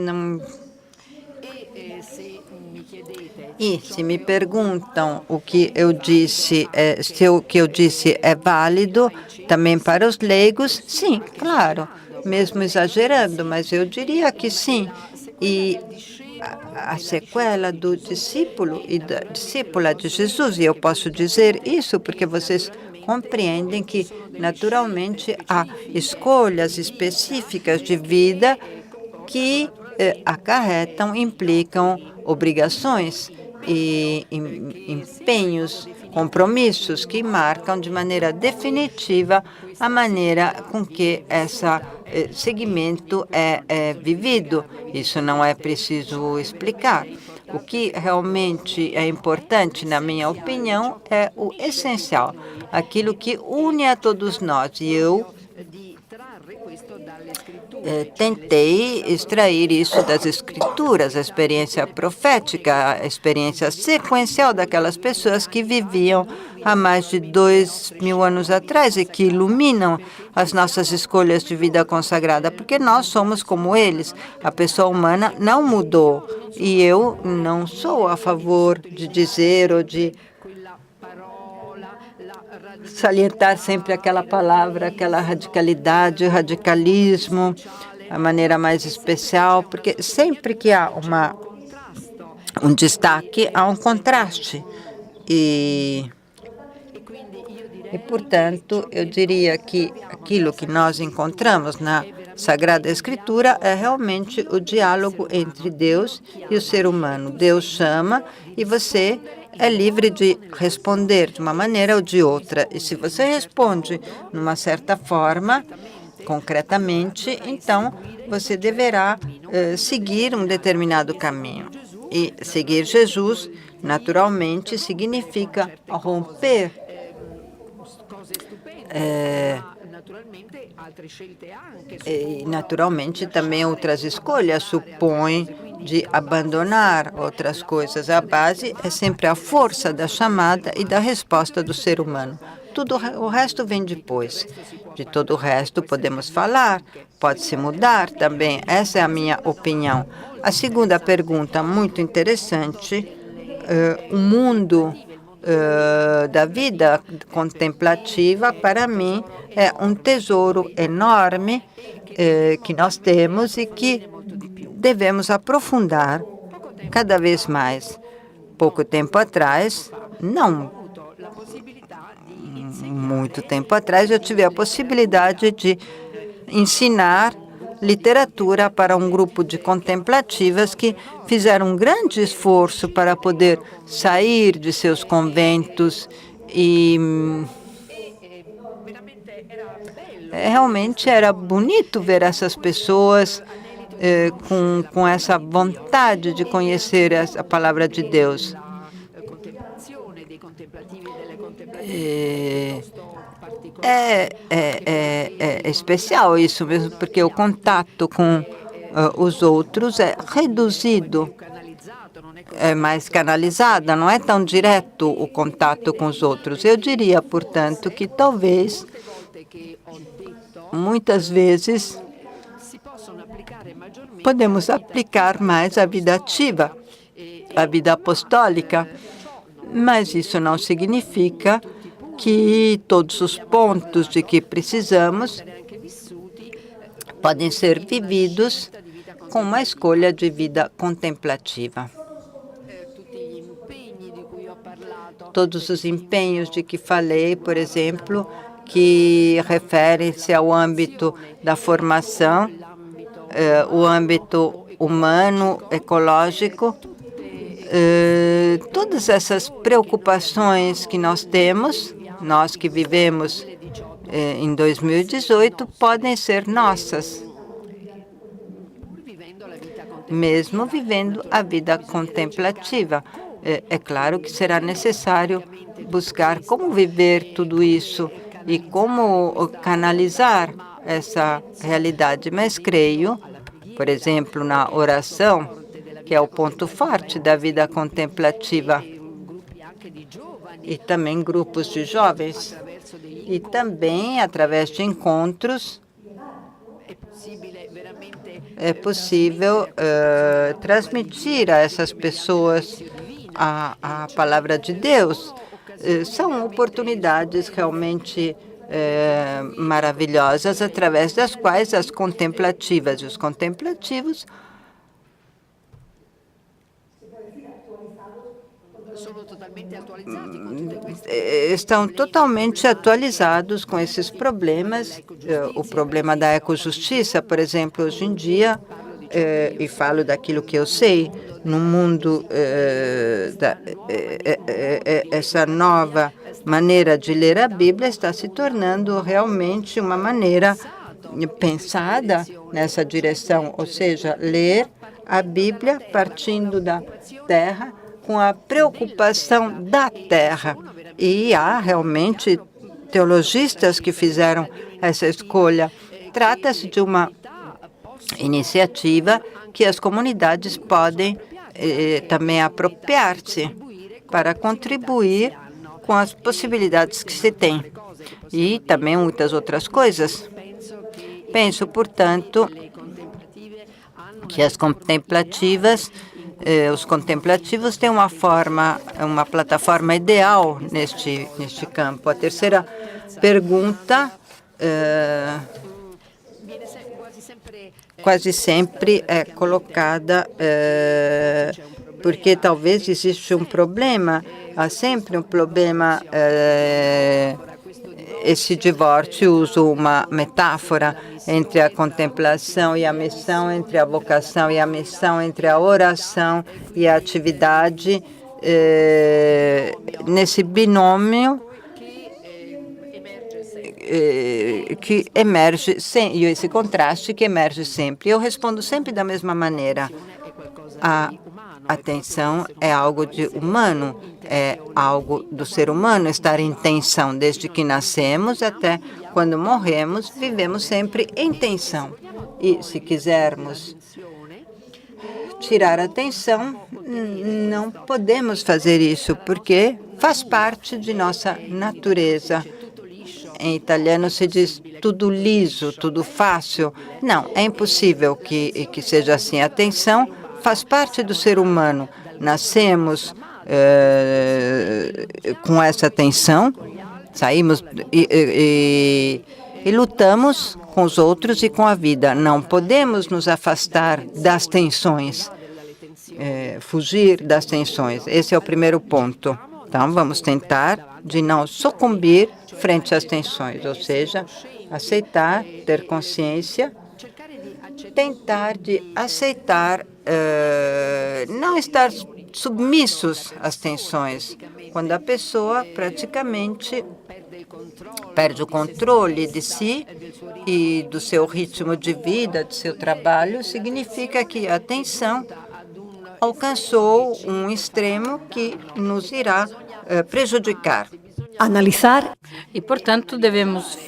E se me perguntam o que eu disse, se o que eu disse é válido também para os leigos, sim, claro, mesmo exagerando, mas eu diria que sim. E a sequela do discípulo e da discípula de Jesus, e eu posso dizer isso porque vocês compreendem que, naturalmente, há escolhas específicas de vida que acarretam, implicam obrigações e empenhos, compromissos que marcam de maneira definitiva a maneira com que esse segmento é vivido. Isso não é preciso explicar. O que realmente é importante, na minha opinião, é o essencial, aquilo que une a todos nós. E eu tentei extrair isso das Escrituras, a experiência profética, a experiência sequencial daquelas pessoas que viviam há mais de 2000 anos atrás e que iluminam as nossas escolhas de vida consagrada, porque nós somos como eles. A pessoa humana não mudou e eu não sou a favor de dizer ou de salientar sempre aquela palavra, aquela radicalidade, radicalismo, a maneira mais especial, porque sempre que há um destaque, há um contraste. E, portanto, eu diria que aquilo que nós encontramos na Sagrada Escritura é realmente o diálogo entre Deus e o ser humano. Deus chama e você é livre de responder de uma maneira ou de outra. E se você responde de uma certa forma, concretamente, então você deverá seguir um determinado caminho. E seguir Jesus, naturalmente, significa romper e, naturalmente, também outras escolhas supõem de abandonar outras coisas. A base é sempre a força da chamada e da resposta do ser humano. tudo o resto vem depois. De todo o resto podemos falar, pode se mudar também. Essa é a minha opinião. A segunda pergunta, muito interessante, o mundo da vida contemplativa, para mim, é um tesouro enorme que nós temos e que devemos aprofundar cada vez mais. Pouco tempo atrás, não muito tempo atrás, eu tive a possibilidade de ensinar literatura para um grupo de contemplativas que fizeram um grande esforço para poder sair de seus conventos e realmente era bonito ver essas pessoas com essa vontade de conhecer a palavra de Deus. É especial isso mesmo, porque o contato com os outros é reduzido, é mais canalizada, não é tão direto o contato com os outros. Eu diria, portanto, que talvez, muitas vezes, podemos aplicar mais a vida ativa, a vida apostólica, mas isso não significa que todos os pontos de que precisamos podem ser vividos com uma escolha de vida contemplativa. Todos os empenhos de que falei, por exemplo, que referem-se ao âmbito da formação, o âmbito humano, ecológico, todas essas preocupações que nós temos, nós que vivemos em 2018, podem ser nossas, mesmo vivendo a vida contemplativa. É claro que será necessário buscar como viver tudo isso e como canalizar essa realidade, mas creio, por exemplo, na oração, que é o ponto forte da vida contemplativa, e também grupos de jovens, e também através de encontros é possível transmitir a essas pessoas a palavra de Deus. São oportunidades realmente maravilhosas, através das quais as contemplativas e os contemplativos estão totalmente atualizados com esses problemas. O problema da ecojustiça, por exemplo, hoje em dia, e falo daquilo que eu sei, no mundo, essa nova maneira de ler a Bíblia está se tornando realmente uma maneira pensada nessa direção, ou seja, ler a Bíblia partindo da terra, com a preocupação da terra. E há realmente teologistas que fizeram essa escolha. Trata-se de uma iniciativa que as comunidades podem também apropriar-se para contribuir com as possibilidades que se tem. E também muitas outras coisas. Penso, portanto, que as contemplativas, os contemplativos têm uma plataforma ideal neste campo. A terceira pergunta quase sempre é colocada porque talvez existe um problema, há sempre um problema, esse divórcio. Uso uma metáfora entre a contemplação e a missão, entre a vocação e a missão, entre a oração e a atividade, nesse binômio que emerge, e esse contraste que emerge sempre. Eu respondo sempre da mesma maneira. A atenção é algo de humano, é algo do ser humano estar em tensão. Desde que nascemos até quando morremos, vivemos sempre em tensão. E se quisermos tirar a atenção, não podemos fazer isso, porque faz parte de nossa natureza. em italiano se diz tudo liso, tudo fácil. Não, é impossível que seja assim. A atenção faz parte do ser humano. Nascemos com essa tensão, saímos e lutamos com os outros e com a vida. Não podemos nos afastar das tensões, fugir das tensões. Esse é o primeiro ponto. Então, vamos tentar de não sucumbir frente às tensões, ou seja, aceitar, ter consciência, tentar de aceitar, não estar submissos às tensões, quando a pessoa praticamente perde o controle de si e do seu ritmo de vida, do seu trabalho, significa que a tensão alcançou um extremo que nos irá prejudicar. Analisar. E, portanto, devemos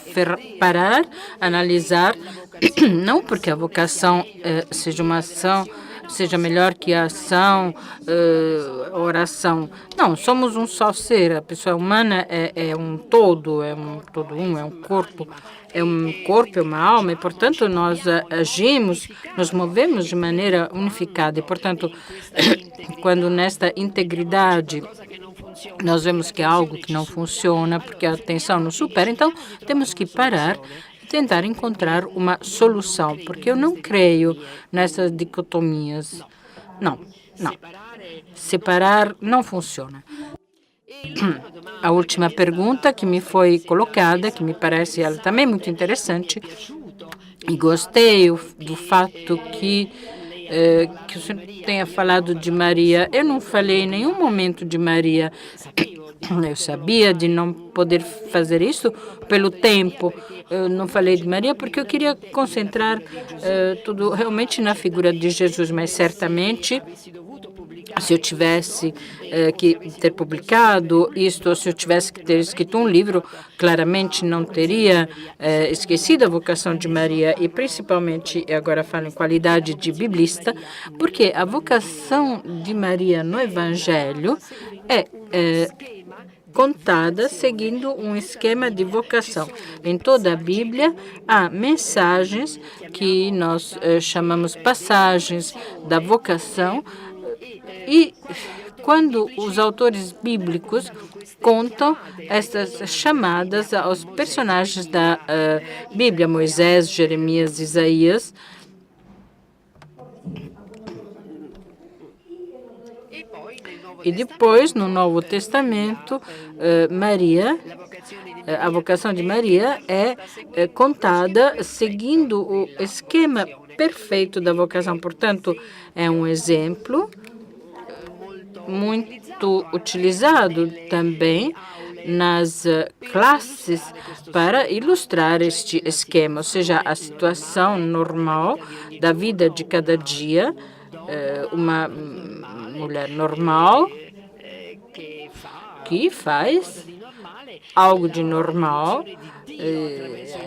parar, analisar, não porque a vocação seja uma ação, seja melhor que a ação, oração. Não, somos um só ser. A pessoa humana é um todo, é um corpo, é uma alma, e, portanto, nós agimos, nos movemos de maneira unificada. E, portanto, quando nesta integridade nós vemos que é algo que não funciona, porque a atenção nos supera, então temos que parar e tentar encontrar uma solução, porque eu não creio nessas dicotomias. Não. Separar não funciona. A última pergunta que me foi colocada, que me parece ela também muito interessante, e gostei do fato que o senhor tenha falado de Maria. Eu não falei em nenhum momento de Maria. Eu sabia de não poder fazer isso pelo tempo. Eu não falei de Maria porque eu queria concentrar tudo realmente na figura de Jesus, mas certamente, se eu tivesse que ter publicado isto, ou se eu tivesse que ter escrito um livro, claramente não teria esquecido a vocação de Maria, e principalmente, agora falo em qualidade de biblista, porque a vocação de Maria no Evangelho é contada seguindo um esquema de vocação. Em toda a Bíblia há mensagens que nós chamamos passagens da vocação, e quando os autores bíblicos contam essas chamadas aos personagens da Bíblia, Moisés, Jeremias, Isaías, e depois, no Novo Testamento, Maria, a vocação de Maria é contada seguindo o esquema perfeito da vocação. Portanto, é um exemplo muito utilizado também nas classes para ilustrar este esquema, ou seja, a situação normal da vida de cada dia, uma mulher normal que faz algo de normal,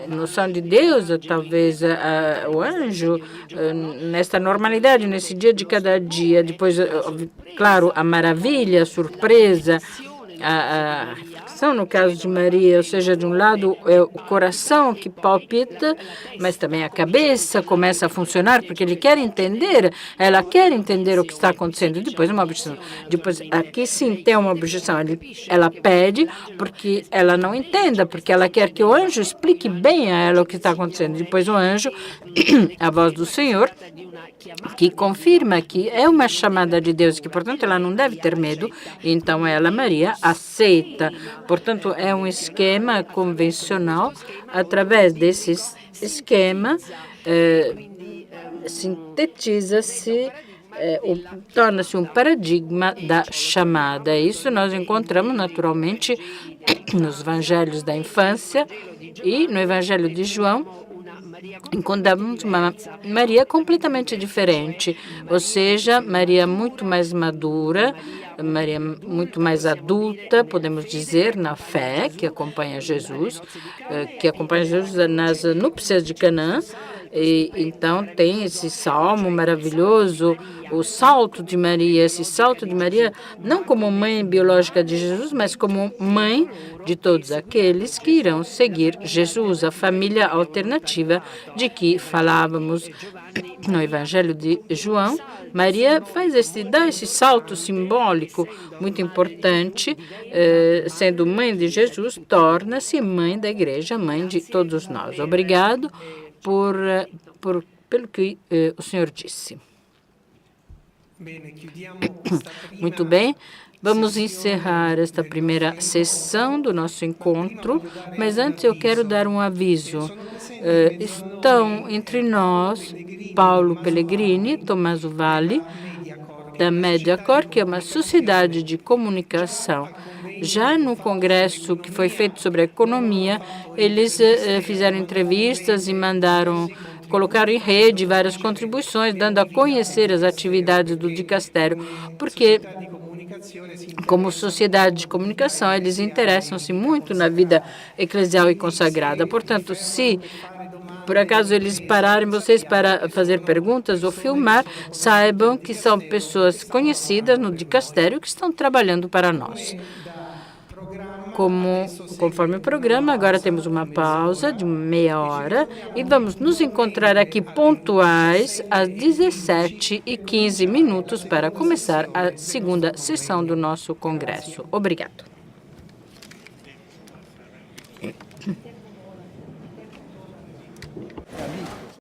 noção de Deus, talvez o anjo, nesta normalidade, nesse dia de cada dia. Depois, claro, a maravilha, a surpresa, a reflexão no caso de Maria, ou seja, de um lado é o coração que palpita, mas também a cabeça começa a funcionar, porque ele quer entender, ela quer entender o que está acontecendo. Depois uma objeção. Depois, aqui sim tem uma objeção. Ela pede porque ela não entenda, porque ela quer que o anjo explique bem a ela o que está acontecendo. Depois o anjo, a voz do Senhor, que confirma que é uma chamada de Deus, que, portanto, ela não deve ter medo. Então, ela, Maria, aceita. Portanto, é um esquema convencional. Através desse esquema, sintetiza-se, torna-se um paradigma da chamada. Isso nós encontramos, naturalmente, nos evangelhos da infância e no evangelho de João. Encontramos uma Maria completamente diferente, ou seja, Maria muito mais madura, Maria muito mais adulta, podemos dizer, na fé, que acompanha Jesus nas núpcias de Canaã, E, então, tem esse salmo maravilhoso, o salto de Maria, esse salto de Maria, não como mãe biológica de Jesus, mas como mãe de todos aqueles que irão seguir Jesus, a família alternativa de que falávamos no Evangelho de João. Maria dá esse salto simbólico muito importante, sendo mãe de Jesus, torna-se mãe da igreja, mãe de todos nós. Obrigado pelo que o senhor disse. Muito bem, vamos encerrar esta primeira sessão do nosso encontro, mas antes eu quero dar um aviso. Estão entre nós Paulo Pellegrini, Tommaso Valli, da Mediacor, que é uma sociedade de comunicação. Já no congresso que foi feito sobre a economia, eles fizeram entrevistas e colocaram em rede várias contribuições, dando a conhecer as atividades do dicastério, porque, como sociedade de comunicação, eles interessam-se muito na vida eclesial e consagrada. Portanto, se por acaso eles pararem vocês para fazer perguntas ou filmar, saibam que são pessoas conhecidas no dicastério que estão trabalhando para nós. Conforme o programa, agora temos uma pausa de meia hora e vamos nos encontrar aqui pontuais às 17h15 para começar a segunda sessão do nosso congresso. Obrigado.